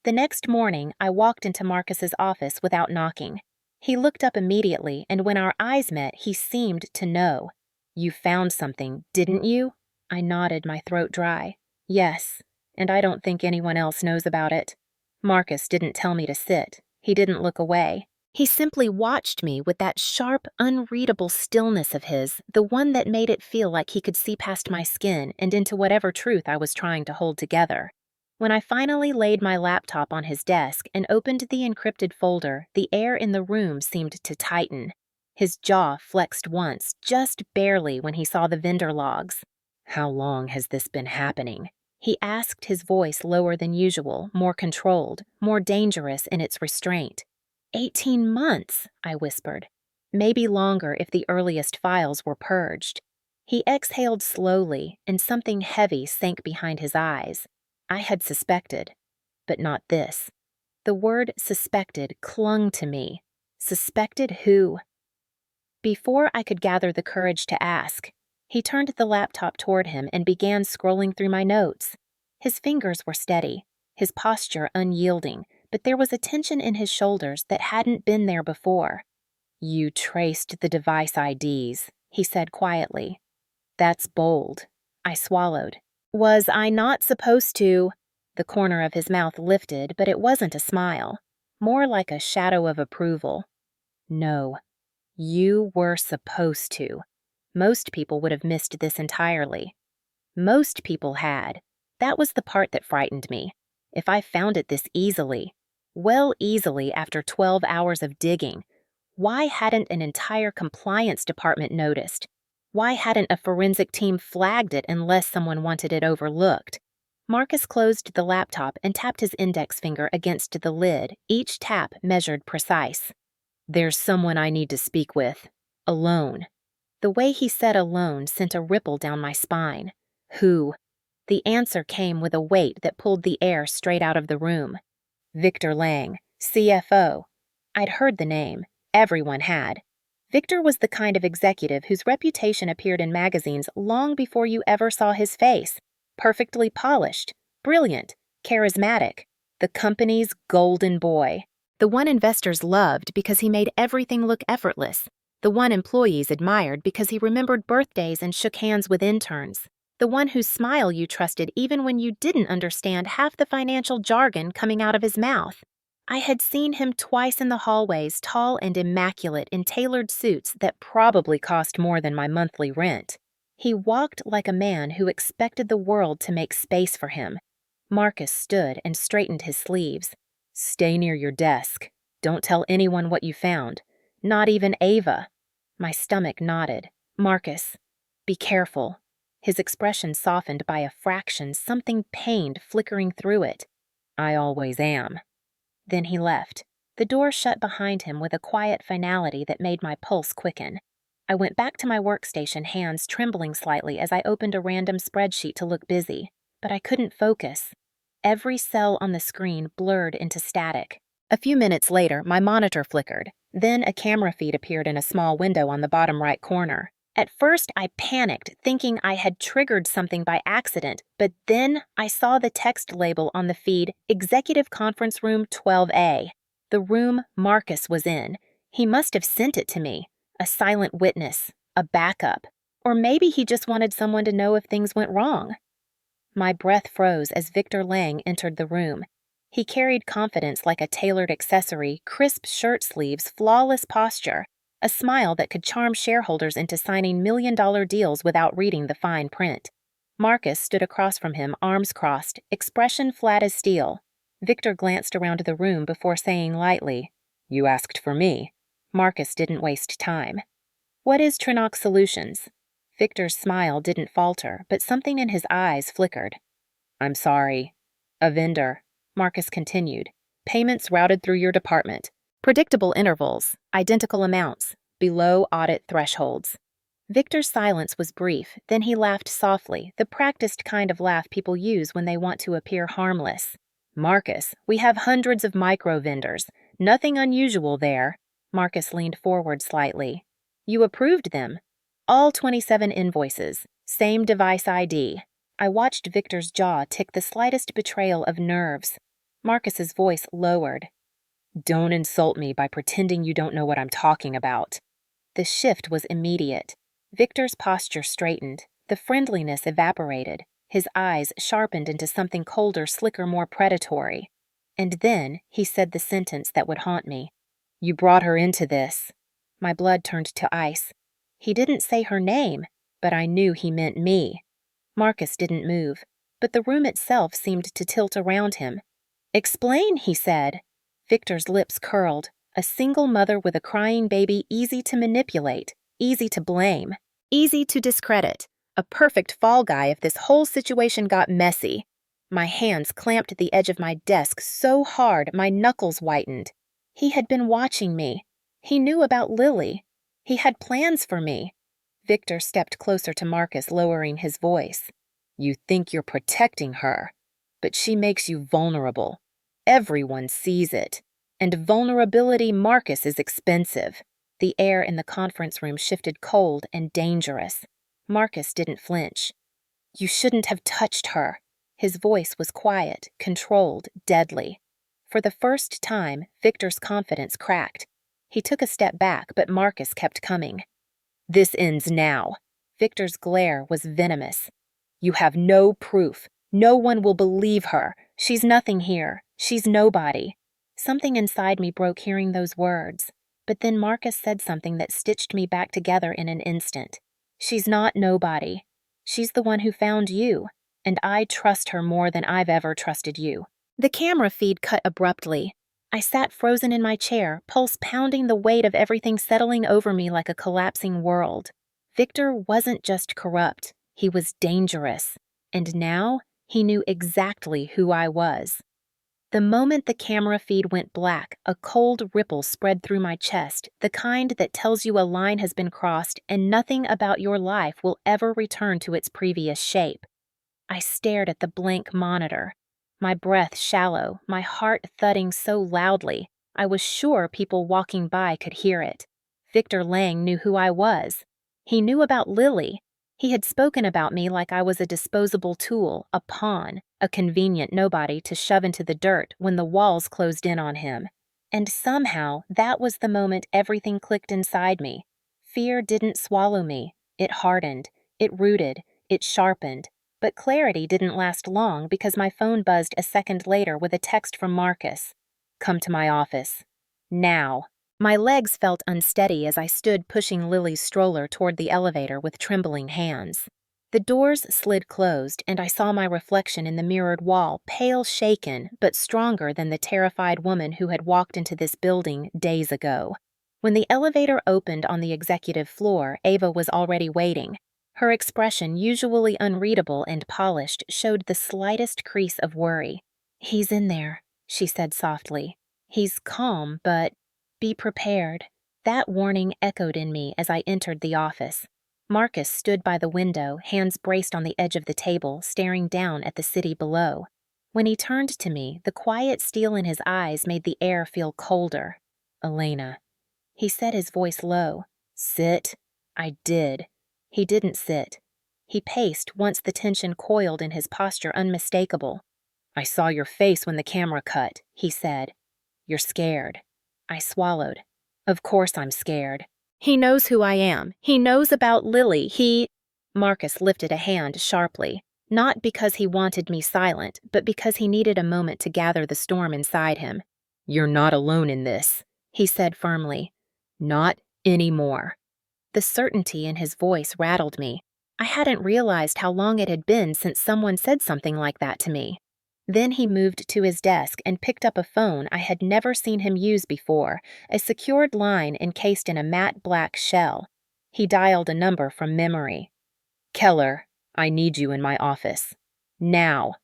S1: The next morning, I walked into Marcus's office without knocking. He looked up immediately, and when our eyes met, he seemed to know. "You found something, didn't you?" I nodded, my throat dry. "Yes, and I don't think anyone else knows about it." Marcus didn't tell me to sit. He didn't look away. He simply watched me with that sharp, unreadable stillness of his, the one that made it feel like he could see past my skin and into whatever truth I was trying to hold together. When I finally laid my laptop on his desk and opened the encrypted folder, the air in the room seemed to tighten. His jaw flexed once, just barely, when he saw the vendor logs. "How long has this been happening?" he asked, his voice lower than usual, more controlled, more dangerous in its restraint. 18 months, I whispered. Maybe longer if the earliest files were purged. He exhaled slowly, and something heavy sank behind his eyes. I had suspected, but not this. The word suspected clung to me. Suspected who? Before I could gather the courage to ask, he turned the laptop toward him and began scrolling through my notes. His fingers were steady, his posture unyielding, but there was a tension in his shoulders that hadn't been there before. "You traced the device IDs," he said quietly. "That's bold." I swallowed. "Was I not supposed to?" The corner of his mouth lifted, but it wasn't a smile. More like a shadow of approval. "No. You were supposed to." Most people would have missed this entirely. Most people had. That was the part that frightened me. If I found it this easily, well easily after 12 hours of digging, why hadn't an entire compliance department noticed? Why hadn't a forensic team flagged it unless someone wanted it overlooked? Marcus closed the laptop and tapped his index finger against the lid, each tap measured precise. "There's someone I need to speak with. Alone." The way he said alone sent a ripple down my spine. "Who?" The answer came with a weight that pulled the air straight out of the room. "Victor Lang, CFO." I'd heard the name. Everyone had. Victor was the kind of executive whose reputation appeared in magazines long before you ever saw his face. Perfectly polished, brilliant, charismatic. The company's golden boy. The one investors loved because he made everything look effortless. The one employees admired because he remembered birthdays and shook hands with interns. The one whose smile you trusted even when you didn't understand half the financial jargon coming out of his mouth. I had seen him twice in the hallways, tall and immaculate in tailored suits that probably cost more than my monthly rent. He walked like a man who expected the world to make space for him. Marcus stood and straightened his sleeves. "Stay near your desk. Don't tell anyone what you found. Not even Ava." My stomach nodded. "Marcus, be careful." His expression softened by a fraction, something pained flickering through it. "I always am." Then he left. The door shut behind him with a quiet finality that made my pulse quicken. I went back to my workstation, hands trembling slightly as I opened a random spreadsheet to look busy. But I couldn't focus. Every cell on the screen blurred into static. A few minutes later, my monitor flickered. Then a camera feed appeared in a small window on the bottom right corner. At first, I panicked, thinking I had triggered something by accident, but then I saw the text label on the feed, Executive Conference Room 12A. The room Marcus was in. He must have sent it to me. A silent witness. A backup. Or maybe he just wanted someone to know if things went wrong. My breath froze as Victor Lang entered the room. He carried confidence like a tailored accessory, crisp shirt sleeves, flawless posture, a smile that could charm shareholders into signing million-dollar deals without reading the fine print. Marcus stood across from him, arms crossed, expression flat as steel. Victor glanced around the room before saying lightly, "You asked for me." Marcus didn't waste time. "What is Trinox Solutions?" Victor's smile didn't falter, but something in his eyes flickered. "I'm sorry. A vendor," Marcus continued. "Payments routed through your department. Predictable intervals, identical amounts, below audit thresholds." Victor's silence was brief, then he laughed softly, the practiced kind of laugh people use when they want to appear harmless. Marcus, we have hundreds of micro vendors. Nothing unusual there. Marcus leaned forward slightly. You approved them. All 27 invoices. Same device ID. I watched Victor's jaw tick the slightest betrayal of nerves. Marcus's voice lowered. Don't insult me by pretending you don't know what I'm talking about. The shift was immediate. Victor's posture straightened. The friendliness evaporated. His eyes sharpened into something colder, slicker, more predatory. And then he said the sentence that would haunt me. You brought her into this. My blood turned to ice. He didn't say her name, but I knew he meant me. Marcus didn't move, but the room itself seemed to tilt around him. Explain, he said. Victor's lips curled. A single mother with a crying baby, easy to manipulate, easy to blame, easy to discredit. A perfect fall guy if this whole situation got messy. My hands clamped the edge of my desk so hard my knuckles whitened. He had been watching me. He knew about Lily. He had plans for me. Victor stepped closer to Marcus, lowering his voice. You think you're protecting her, but she makes you vulnerable. Everyone sees it. And vulnerability, Marcus, is expensive. The air in the conference room shifted cold and dangerous. Marcus didn't flinch. You shouldn't have touched her. His voice was quiet, controlled, deadly. For the first time, Victor's confidence cracked. He took a step back, but Marcus kept coming. This ends now. Victor's glare was venomous. You have no proof. No one will believe her. She's nothing here. She's nobody. Something inside me broke hearing those words. But then Marcus said something that stitched me back together in an instant. She's not nobody. She's the one who found you, and I trust her more than I've ever trusted you. The camera feed cut abruptly. I sat frozen in my chair, pulse pounding, the weight of everything settling over me like a collapsing world. Victor wasn't just corrupt, he was dangerous. And now he knew exactly who I was. The moment the camera feed went black, a cold ripple spread through my chest, the kind that tells you a line has been crossed and nothing about your life will ever return to its previous shape. I stared at the blank monitor, my breath shallow, my heart thudding so loudly, I was sure people walking by could hear it. Victor Lang knew who I was. He knew about Lily. He had spoken about me like I was a disposable tool, a pawn, a convenient nobody to shove into the dirt when the walls closed in on him. And somehow, that was the moment everything clicked inside me. Fear didn't swallow me. It hardened. It rooted. It sharpened. But clarity didn't last long because my phone buzzed a second later with a text from Marcus. Come to my office. Now. My legs felt unsteady as I stood pushing Lily's stroller toward the elevator with trembling hands. The doors slid closed, and I saw my reflection in the mirrored wall, pale, shaken, but stronger than the terrified woman who had walked into this building days ago. When the elevator opened on the executive floor, Ava was already waiting. Her expression, usually unreadable and polished, showed the slightest crease of worry. "He's in there," she said softly. "He's calm, but be prepared." That warning echoed in me as I entered the office. Marcus stood by the window, hands braced on the edge of the table, staring down at the city below. When he turned to me, the quiet steel in his eyes made the air feel colder. "Elena." He said, his voice low. "Sit." I did. He didn't sit. He paced once the tension coiled in his posture unmistakable. "I saw your face when the camera cut," he said. "You're scared." I swallowed. Of course I'm scared. He knows who I am. He knows about Lily. Marcus lifted a hand sharply, not because he wanted me silent, but because he needed a moment to gather the storm inside him. "You're not alone in this," he said firmly. "Not anymore." The certainty in his voice rattled me. I hadn't realized how long it had been since someone said something like that to me. Then he moved to his desk and picked up a phone I had never seen him use before, a secured line encased in a matte black shell. He dialed a number from memory. "Keller, I need you in my office. Now."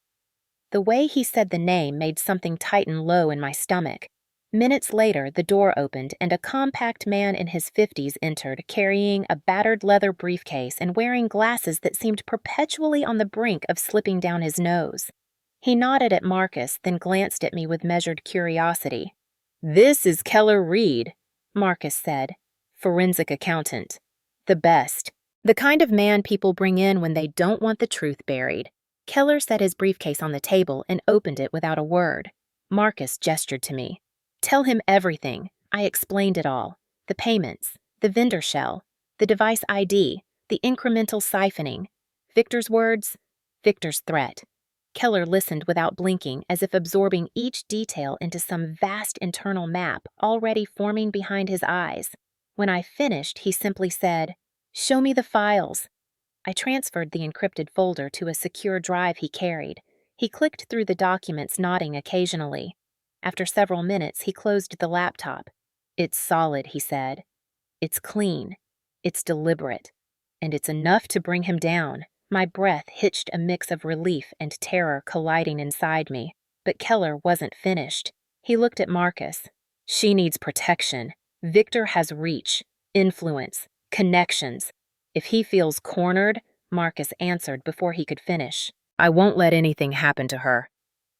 S1: The way he said the name made something tighten low in my stomach. Minutes later, the door opened and a compact man in his 50s entered, carrying a battered leather briefcase and wearing glasses that seemed perpetually on the brink of slipping down his nose. He nodded at Marcus, then glanced at me with measured curiosity. "This is Keller Reed," Marcus said. "Forensic accountant. The best. The kind of man people bring in when they don't want the truth buried." Keller set his briefcase on the table and opened it without a word. Marcus gestured to me. "Tell him everything." I explained it all. The payments, the vendor shell, the device ID, the incremental siphoning. Victor's words, Victor's threat. Keller listened without blinking, as if absorbing each detail into some vast internal map already forming behind his eyes. When I finished, he simply said, "Show me the files." I transferred the encrypted folder to a secure drive he carried. He clicked through the documents, nodding occasionally. After several minutes, he closed the laptop. "It's solid," he said. "It's clean. It's deliberate. And it's enough to bring him down." My breath hitched, a mix of relief and terror colliding inside me. But Keller wasn't finished. He looked at Marcus. "She needs protection. Victor has reach, influence, connections. If he feels cornered," Marcus answered before he could finish, "I won't let anything happen to her."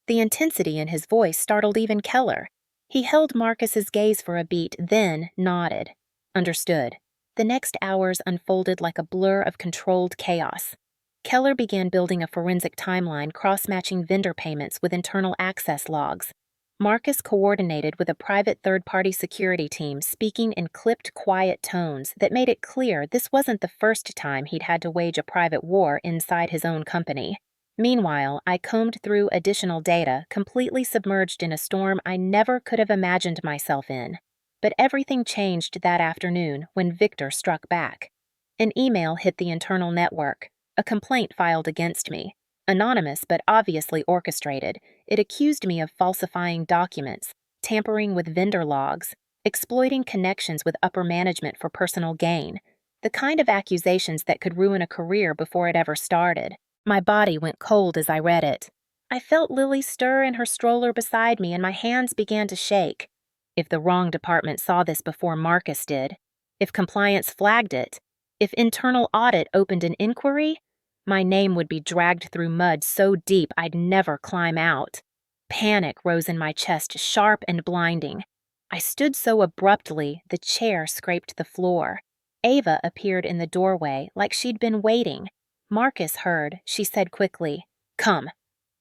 S1: The intensity in his voice startled even Keller. He held Marcus's gaze for a beat, then nodded. "Understood." The next hours unfolded like a blur of controlled chaos. Keller began building a forensic timeline, cross-matching vendor payments with internal access logs. Marcus coordinated with a private third-party security team, speaking in clipped, quiet tones that made it clear this wasn't the first time he'd had to wage a private war inside his own company. Meanwhile, I combed through additional data, completely submerged in a storm I never could have imagined myself in. But everything changed that afternoon when Victor struck back. An email hit the internal network, a complaint filed against me. Anonymous but obviously orchestrated, it accused me of falsifying documents, tampering with vendor logs, exploiting connections with upper management for personal gain, the kind of accusations that could ruin a career before it ever started. My body went cold as I read it. I felt Lily stir in her stroller beside me and my hands began to shake. If the wrong department saw this before Marcus did, if compliance flagged it, if internal audit opened an inquiry, my name would be dragged through mud so deep I'd never climb out. Panic rose in my chest, sharp and blinding. I stood so abruptly, the chair scraped the floor. Ava appeared in the doorway like she'd been waiting. Marcus heard. She said quickly, "Come.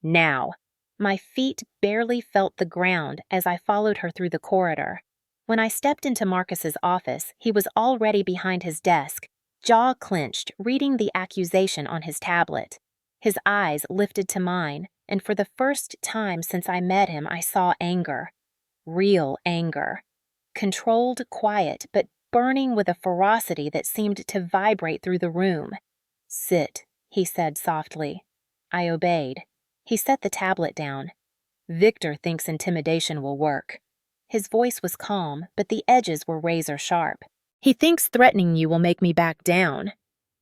S1: Now." My feet barely felt the ground as I followed her through the corridor. When I stepped into Marcus's office, he was already behind his desk, jaw clenched, reading the accusation on his tablet. His eyes lifted to mine, and for the first time since I met him, I saw anger. Real anger. Controlled, quiet, but burning with a ferocity that seemed to vibrate through the room. "Sit," he said softly. I obeyed. He set the tablet down. "Victor thinks intimidation will work." His voice was calm, but the edges were razor sharp. "He thinks threatening you will make me back down."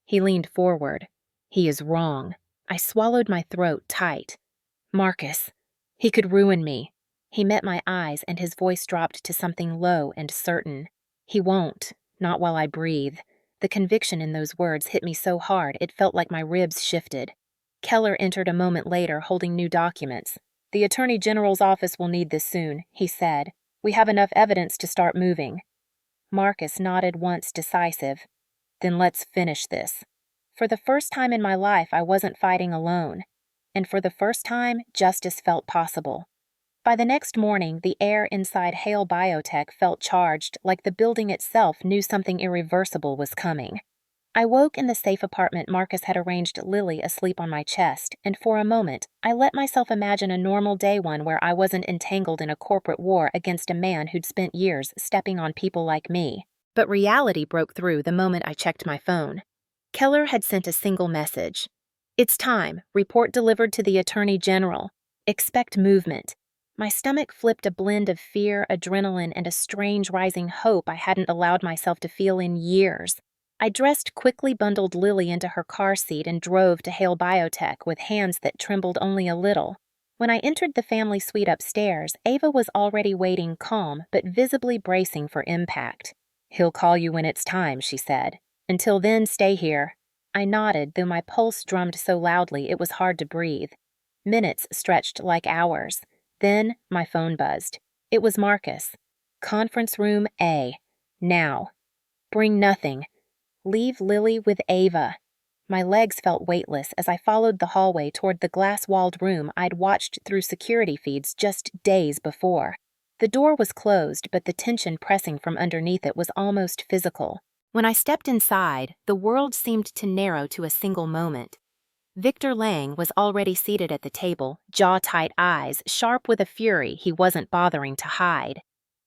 S1: He leaned forward. "He is wrong." I swallowed my throat tight. "Marcus, he could ruin me." He met my eyes and his voice dropped to something low and certain. "He won't, not while I breathe." The conviction in those words hit me so hard it felt like my ribs shifted. Keller entered a moment later holding new documents. "The Attorney General's office will need this soon," he said. "We have enough evidence to start moving." Marcus nodded once, decisive. "Then let's finish this." For the first time in my life, I wasn't fighting alone. And for the first time, justice felt possible. By the next morning, the air inside Hale Biotech felt charged, like the building itself knew something irreversible was coming. I woke in the safe apartment Marcus had arranged Lily asleep on my chest, and for a moment, I let myself imagine a normal day, one where I wasn't entangled in a corporate war against a man who'd spent years stepping on people like me. But reality broke through the moment I checked my phone. Keller had sent a single message. "It's time. Report delivered to the Attorney General. Expect movement." My stomach flipped, a blend of fear, adrenaline, and a strange rising hope I hadn't allowed myself to feel in years. I dressed quickly, bundled Lily into her car seat, and drove to Hale Biotech with hands that trembled only a little. When I entered the family suite upstairs, Ava was already waiting calm but visibly bracing for impact. "He'll call you when it's time," she said. "Until then, stay here." I nodded, though my pulse drummed so loudly it was hard to breathe. Minutes stretched like hours. Then my phone buzzed. It was Marcus. "Conference room A. Now. Bring nothing. Leave Lily with Ava." My legs felt weightless as I followed the hallway toward the glass-walled room I'd watched through security feeds just days before. The door was closed, but the tension pressing from underneath it was almost physical. When I stepped inside, the world seemed to narrow to a single moment. Victor Lang was already seated at the table, jaw-tight eyes sharp with a fury he wasn't bothering to hide.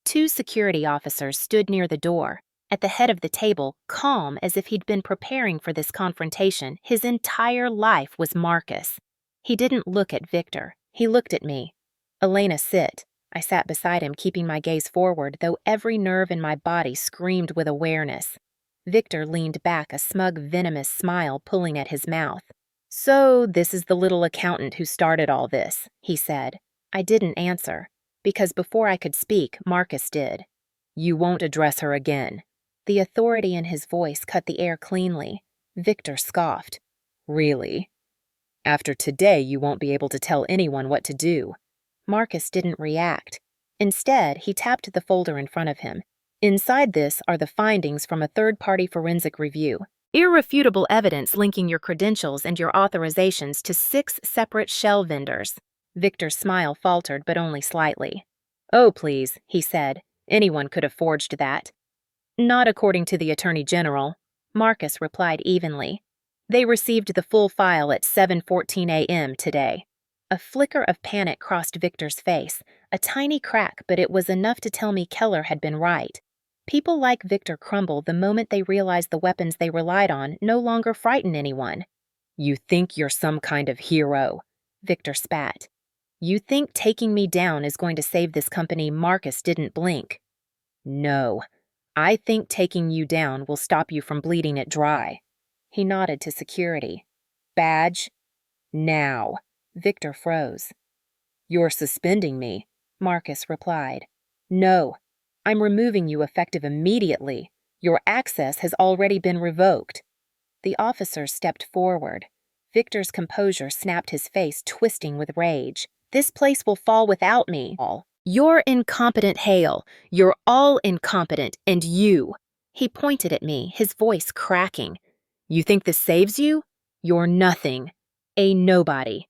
S1: Two security officers stood near the door. At the head of the table, calm as if he'd been preparing for this confrontation his entire life, was Marcus. He didn't look at Victor. He looked at me. "Elena, sit." I sat beside him, keeping my gaze forward, though every nerve in my body screamed with awareness. Victor leaned back, a smug, venomous smile pulling at his mouth. "So this is the little accountant who started all this," he said. I didn't answer, because before I could speak, Marcus did. "You won't address her again." The authority in his voice cut the air cleanly. Victor scoffed. "Really? After today, you won't be able to tell anyone what to do." Marcus didn't react. Instead, he tapped the folder in front of him. "Inside this are the findings from a third-party forensic review. Irrefutable evidence linking your credentials and your authorizations to 6 separate shell vendors." Victor's smile faltered, but only slightly. "Oh, please," he said. "Anyone could have forged that." "Not according to the Attorney General," Marcus replied evenly. "They received the full file at 7:14 a.m. today." A flicker of panic crossed Victor's face, a tiny crack, but it was enough to tell me Keller had been right. People like Victor crumble the moment they realize the weapons they relied on no longer frighten anyone. "You think you're some kind of hero," Victor spat. "You think taking me down is going to save this company?" Marcus didn't blink. "No. I think taking you down will stop you from bleeding it dry." He nodded to security. "Badge? Now." Victor froze. "You're suspending me," Marcus replied. "No. I'm removing you effective immediately. Your access has already been revoked." The officer stepped forward. Victor's composure snapped, his face twisting with rage. "This place will fall without me. You're incompetent, Hale. You're all incompetent, and you." He pointed at me, his voice cracking. "You think this saves you? You're nothing. A nobody."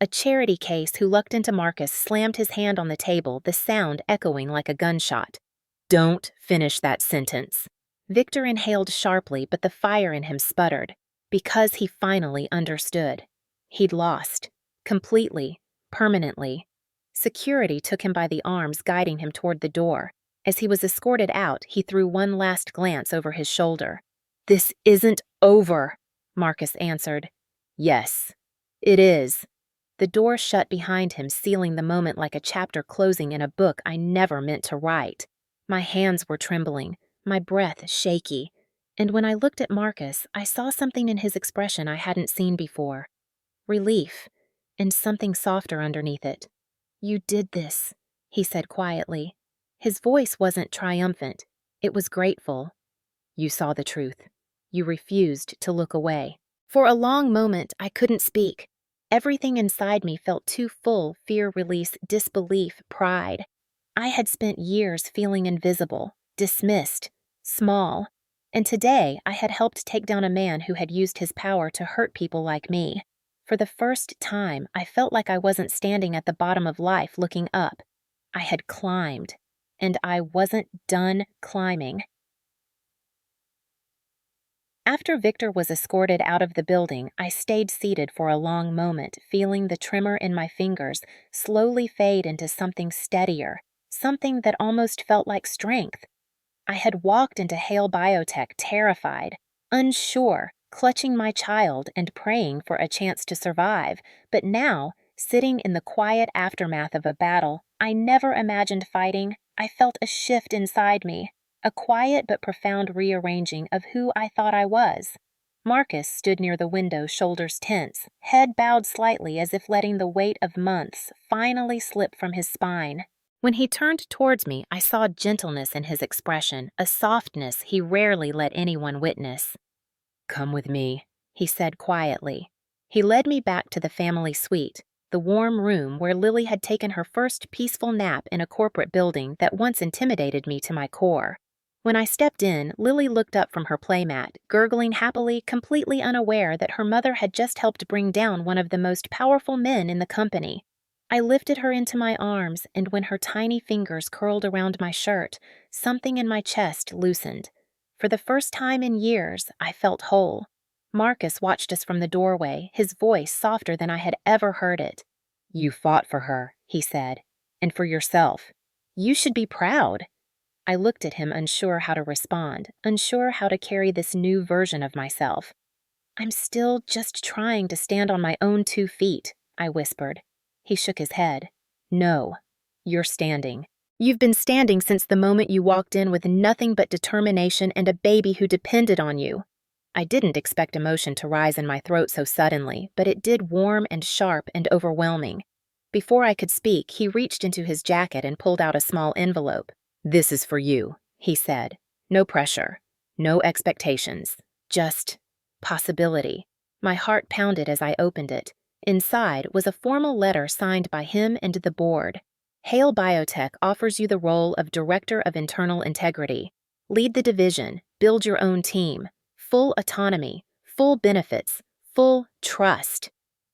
S1: A charity case who lucked into Marcus slammed his hand on the table, the sound echoing like a gunshot. "Don't finish that sentence." Victor inhaled sharply, but the fire in him sputtered, because he finally understood. He'd lost. Completely. Permanently. Security took him by the arms, guiding him toward the door. As he was escorted out, he threw one last glance over his shoulder. "This isn't over," Marcus answered. "Yes, it is." The door shut behind him, sealing the moment like a chapter closing in a book I never meant to write. My hands were trembling, my breath shaky, and when I looked at Marcus, I saw something in his expression I hadn't seen before. Relief, and something softer underneath it. "You did this," he said quietly. His voice wasn't triumphant, it was grateful. "You saw the truth. You refused to look away." For a long moment, I couldn't speak. Everything inside me felt too full: fear, release, disbelief, pride. I had spent years feeling invisible, dismissed, small, and today I had helped take down a man who had used his power to hurt people like me. For the first time, I felt like I wasn't standing at the bottom of life looking up. I had climbed, and I wasn't done climbing. After Victor was escorted out of the building, I stayed seated for a long moment, feeling the tremor in my fingers slowly fade into something steadier, something that almost felt like strength. I had walked into Hale Biotech terrified, unsure, clutching my child and praying for a chance to survive, but now, sitting in the quiet aftermath of a battle I never imagined fighting, I felt a shift inside me. A quiet but profound rearranging of who I thought I was. Marcus stood near the window, shoulders tense, head bowed slightly as if letting the weight of months finally slip from his spine. When he turned towards me, I saw gentleness in his expression, a softness he rarely let anyone witness. "Come with me," he said quietly. He led me back to the family suite, the warm room where Lily had taken her first peaceful nap in a corporate building that once intimidated me to my core. When I stepped in, Lily looked up from her playmat, gurgling happily, completely unaware that her mother had just helped bring down one of the most powerful men in the company. I lifted her into my arms, and when her tiny fingers curled around my shirt, something in my chest loosened. For the first time in years, I felt whole. Marcus watched us from the doorway, his voice softer than I had ever heard it. "You fought for her," he said, "and for yourself. You should be proud." I looked at him, unsure how to respond, unsure how to carry this new version of myself. "I'm still just trying to stand on my own 2 feet," I whispered. He shook his head. "No, you're standing. You've been standing since the moment you walked in with nothing but determination and a baby who depended on you." I didn't expect emotion to rise in my throat so suddenly, but it did, warm and sharp and overwhelming. Before I could speak, he reached into his jacket and pulled out a small envelope. "This is for you," he said. "No pressure, no expectations, just possibility." My heart pounded as I opened it. Inside was a formal letter signed by him and the board. "Hale Biotech offers you the role of Director of Internal Integrity. Lead the division, build your own team. Full autonomy, full benefits, full trust."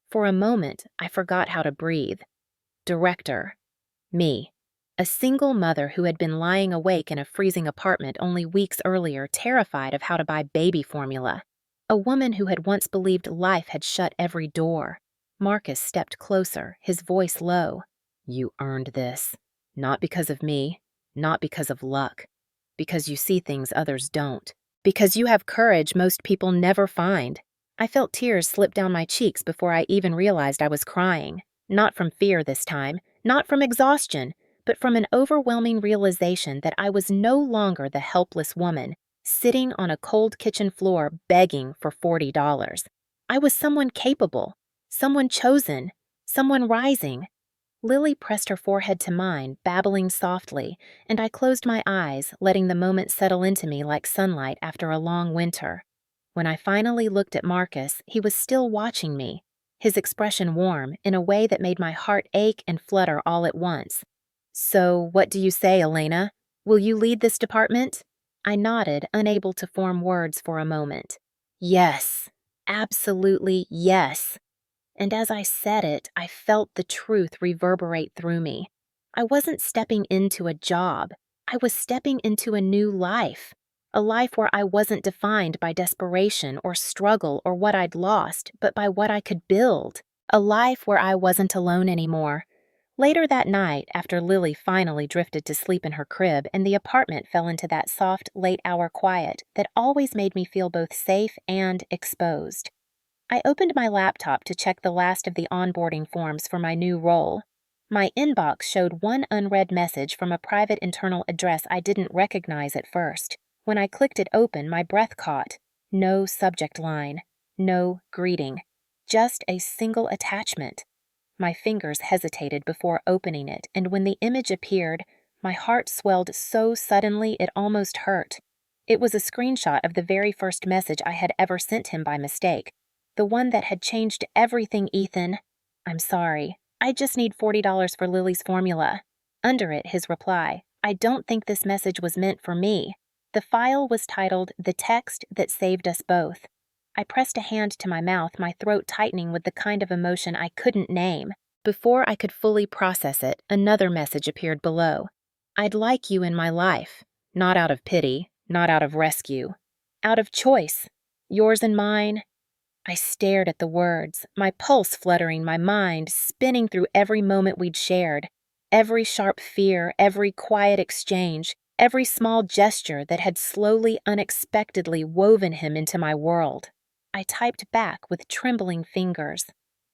S1: For a moment, I forgot how to breathe. Director. Me. A single mother who had been lying awake in a freezing apartment only weeks earlier, terrified of how to buy baby formula. A woman who had once believed life had shut every door. Marcus stepped closer, his voice low. "You earned this. Not because of me, not because of luck. Because you see things others don't. Because you have courage most people never find." I felt tears slip down my cheeks before I even realized I was crying. Not from fear this time, not from exhaustion, but from an overwhelming realization that I was no longer the helpless woman, sitting on a cold kitchen floor begging for $40. I was someone capable, someone chosen, someone rising. Lily pressed her forehead to mine, babbling softly, and I closed my eyes, letting the moment settle into me like sunlight after a long winter. When I finally looked at Marcus, he was still watching me, his expression warm in a way that made my heart ache and flutter all at once. "So, what do you say, Elena? Will you lead this department?" I nodded, unable to form words for a moment. "Yes, absolutely yes." And as I said it, I felt the truth reverberate through me. I wasn't stepping into a job. I was stepping into a new life. A life where I wasn't defined by desperation or struggle or what I'd lost, but by what I could build. A life where I wasn't alone anymore. Later that night, after Lily finally drifted to sleep in her crib and the apartment fell into that soft, late-hour quiet that always made me feel both safe and exposed, I opened my laptop to check the last of the onboarding forms for my new role. My inbox showed one unread message from a private internal address I didn't recognize at first. When I clicked it open, my breath caught. No subject line. No greeting. Just a single attachment. My fingers hesitated before opening it, and when the image appeared, my heart swelled so suddenly it almost hurt. It was a screenshot of the very first message I had ever sent him by mistake. The one that had changed everything, Ethan. "I'm sorry. I just need $40 for Lily's formula." Under it, his reply, "I don't think this message was meant for me." The file was titled "The Text That Saved Us Both." I pressed a hand to my mouth, my throat tightening with the kind of emotion I couldn't name. Before I could fully process it, another message appeared below. "I'd like you in my life. Not out of pity, not out of rescue. Out of choice. Yours and mine." I stared at the words, my pulse fluttering, my mind spinning through every moment we'd shared, every sharp fear, every quiet exchange, every small gesture that had slowly, unexpectedly woven him into my world. I typed back with trembling fingers.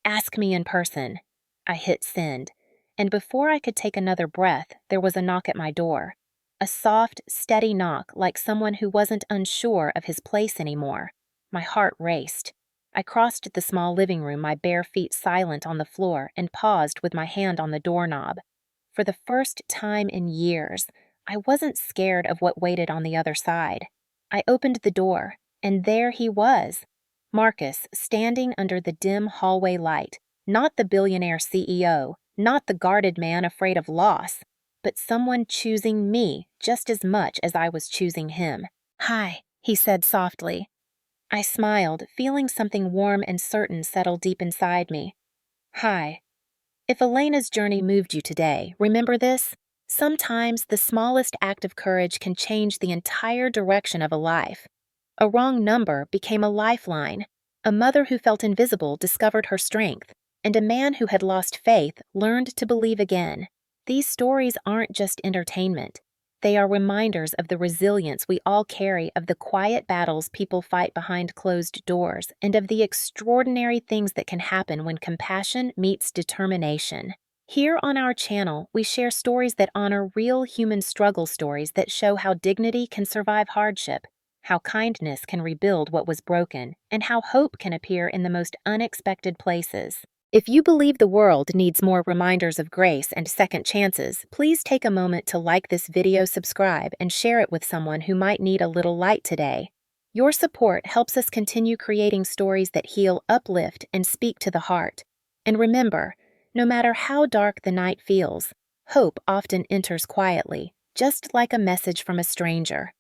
S1: "Ask me in person." I hit send, and before I could take another breath, there was a knock at my door. A soft, steady knock like someone who wasn't unsure of his place anymore. My heart raced. I crossed the small living room, my bare feet silent on the floor, and paused with my hand on the doorknob. For the first time in years, I wasn't scared of what waited on the other side. I opened the door, and there he was, Marcus, standing under the dim hallway light, not the billionaire CEO, not the guarded man afraid of loss, but someone choosing me just as much as I was choosing him. "Hi," he said softly. I smiled, feeling something warm and certain settle deep inside me. "Hi." If Elena's journey moved you today, remember this: sometimes the smallest act of courage can change the entire direction of a life. A wrong number became a lifeline. A mother who felt invisible discovered her strength, and a man who had lost faith learned to believe again. These stories aren't just entertainment. They are reminders of the resilience we all carry, of the quiet battles people fight behind closed doors, and of the extraordinary things that can happen when compassion meets determination. Here on our channel, we share stories that honor real human struggle stories that show how dignity can survive hardship, how kindness can rebuild what was broken, and how hope can appear in the most unexpected places. If you believe the world needs more reminders of grace and second chances, please take a moment to like this video, subscribe, and share it with someone who might need a little light today. Your support helps us continue creating stories that heal, uplift, and speak to the heart. And remember, no matter how dark the night feels, hope often enters quietly, just like a message from a stranger.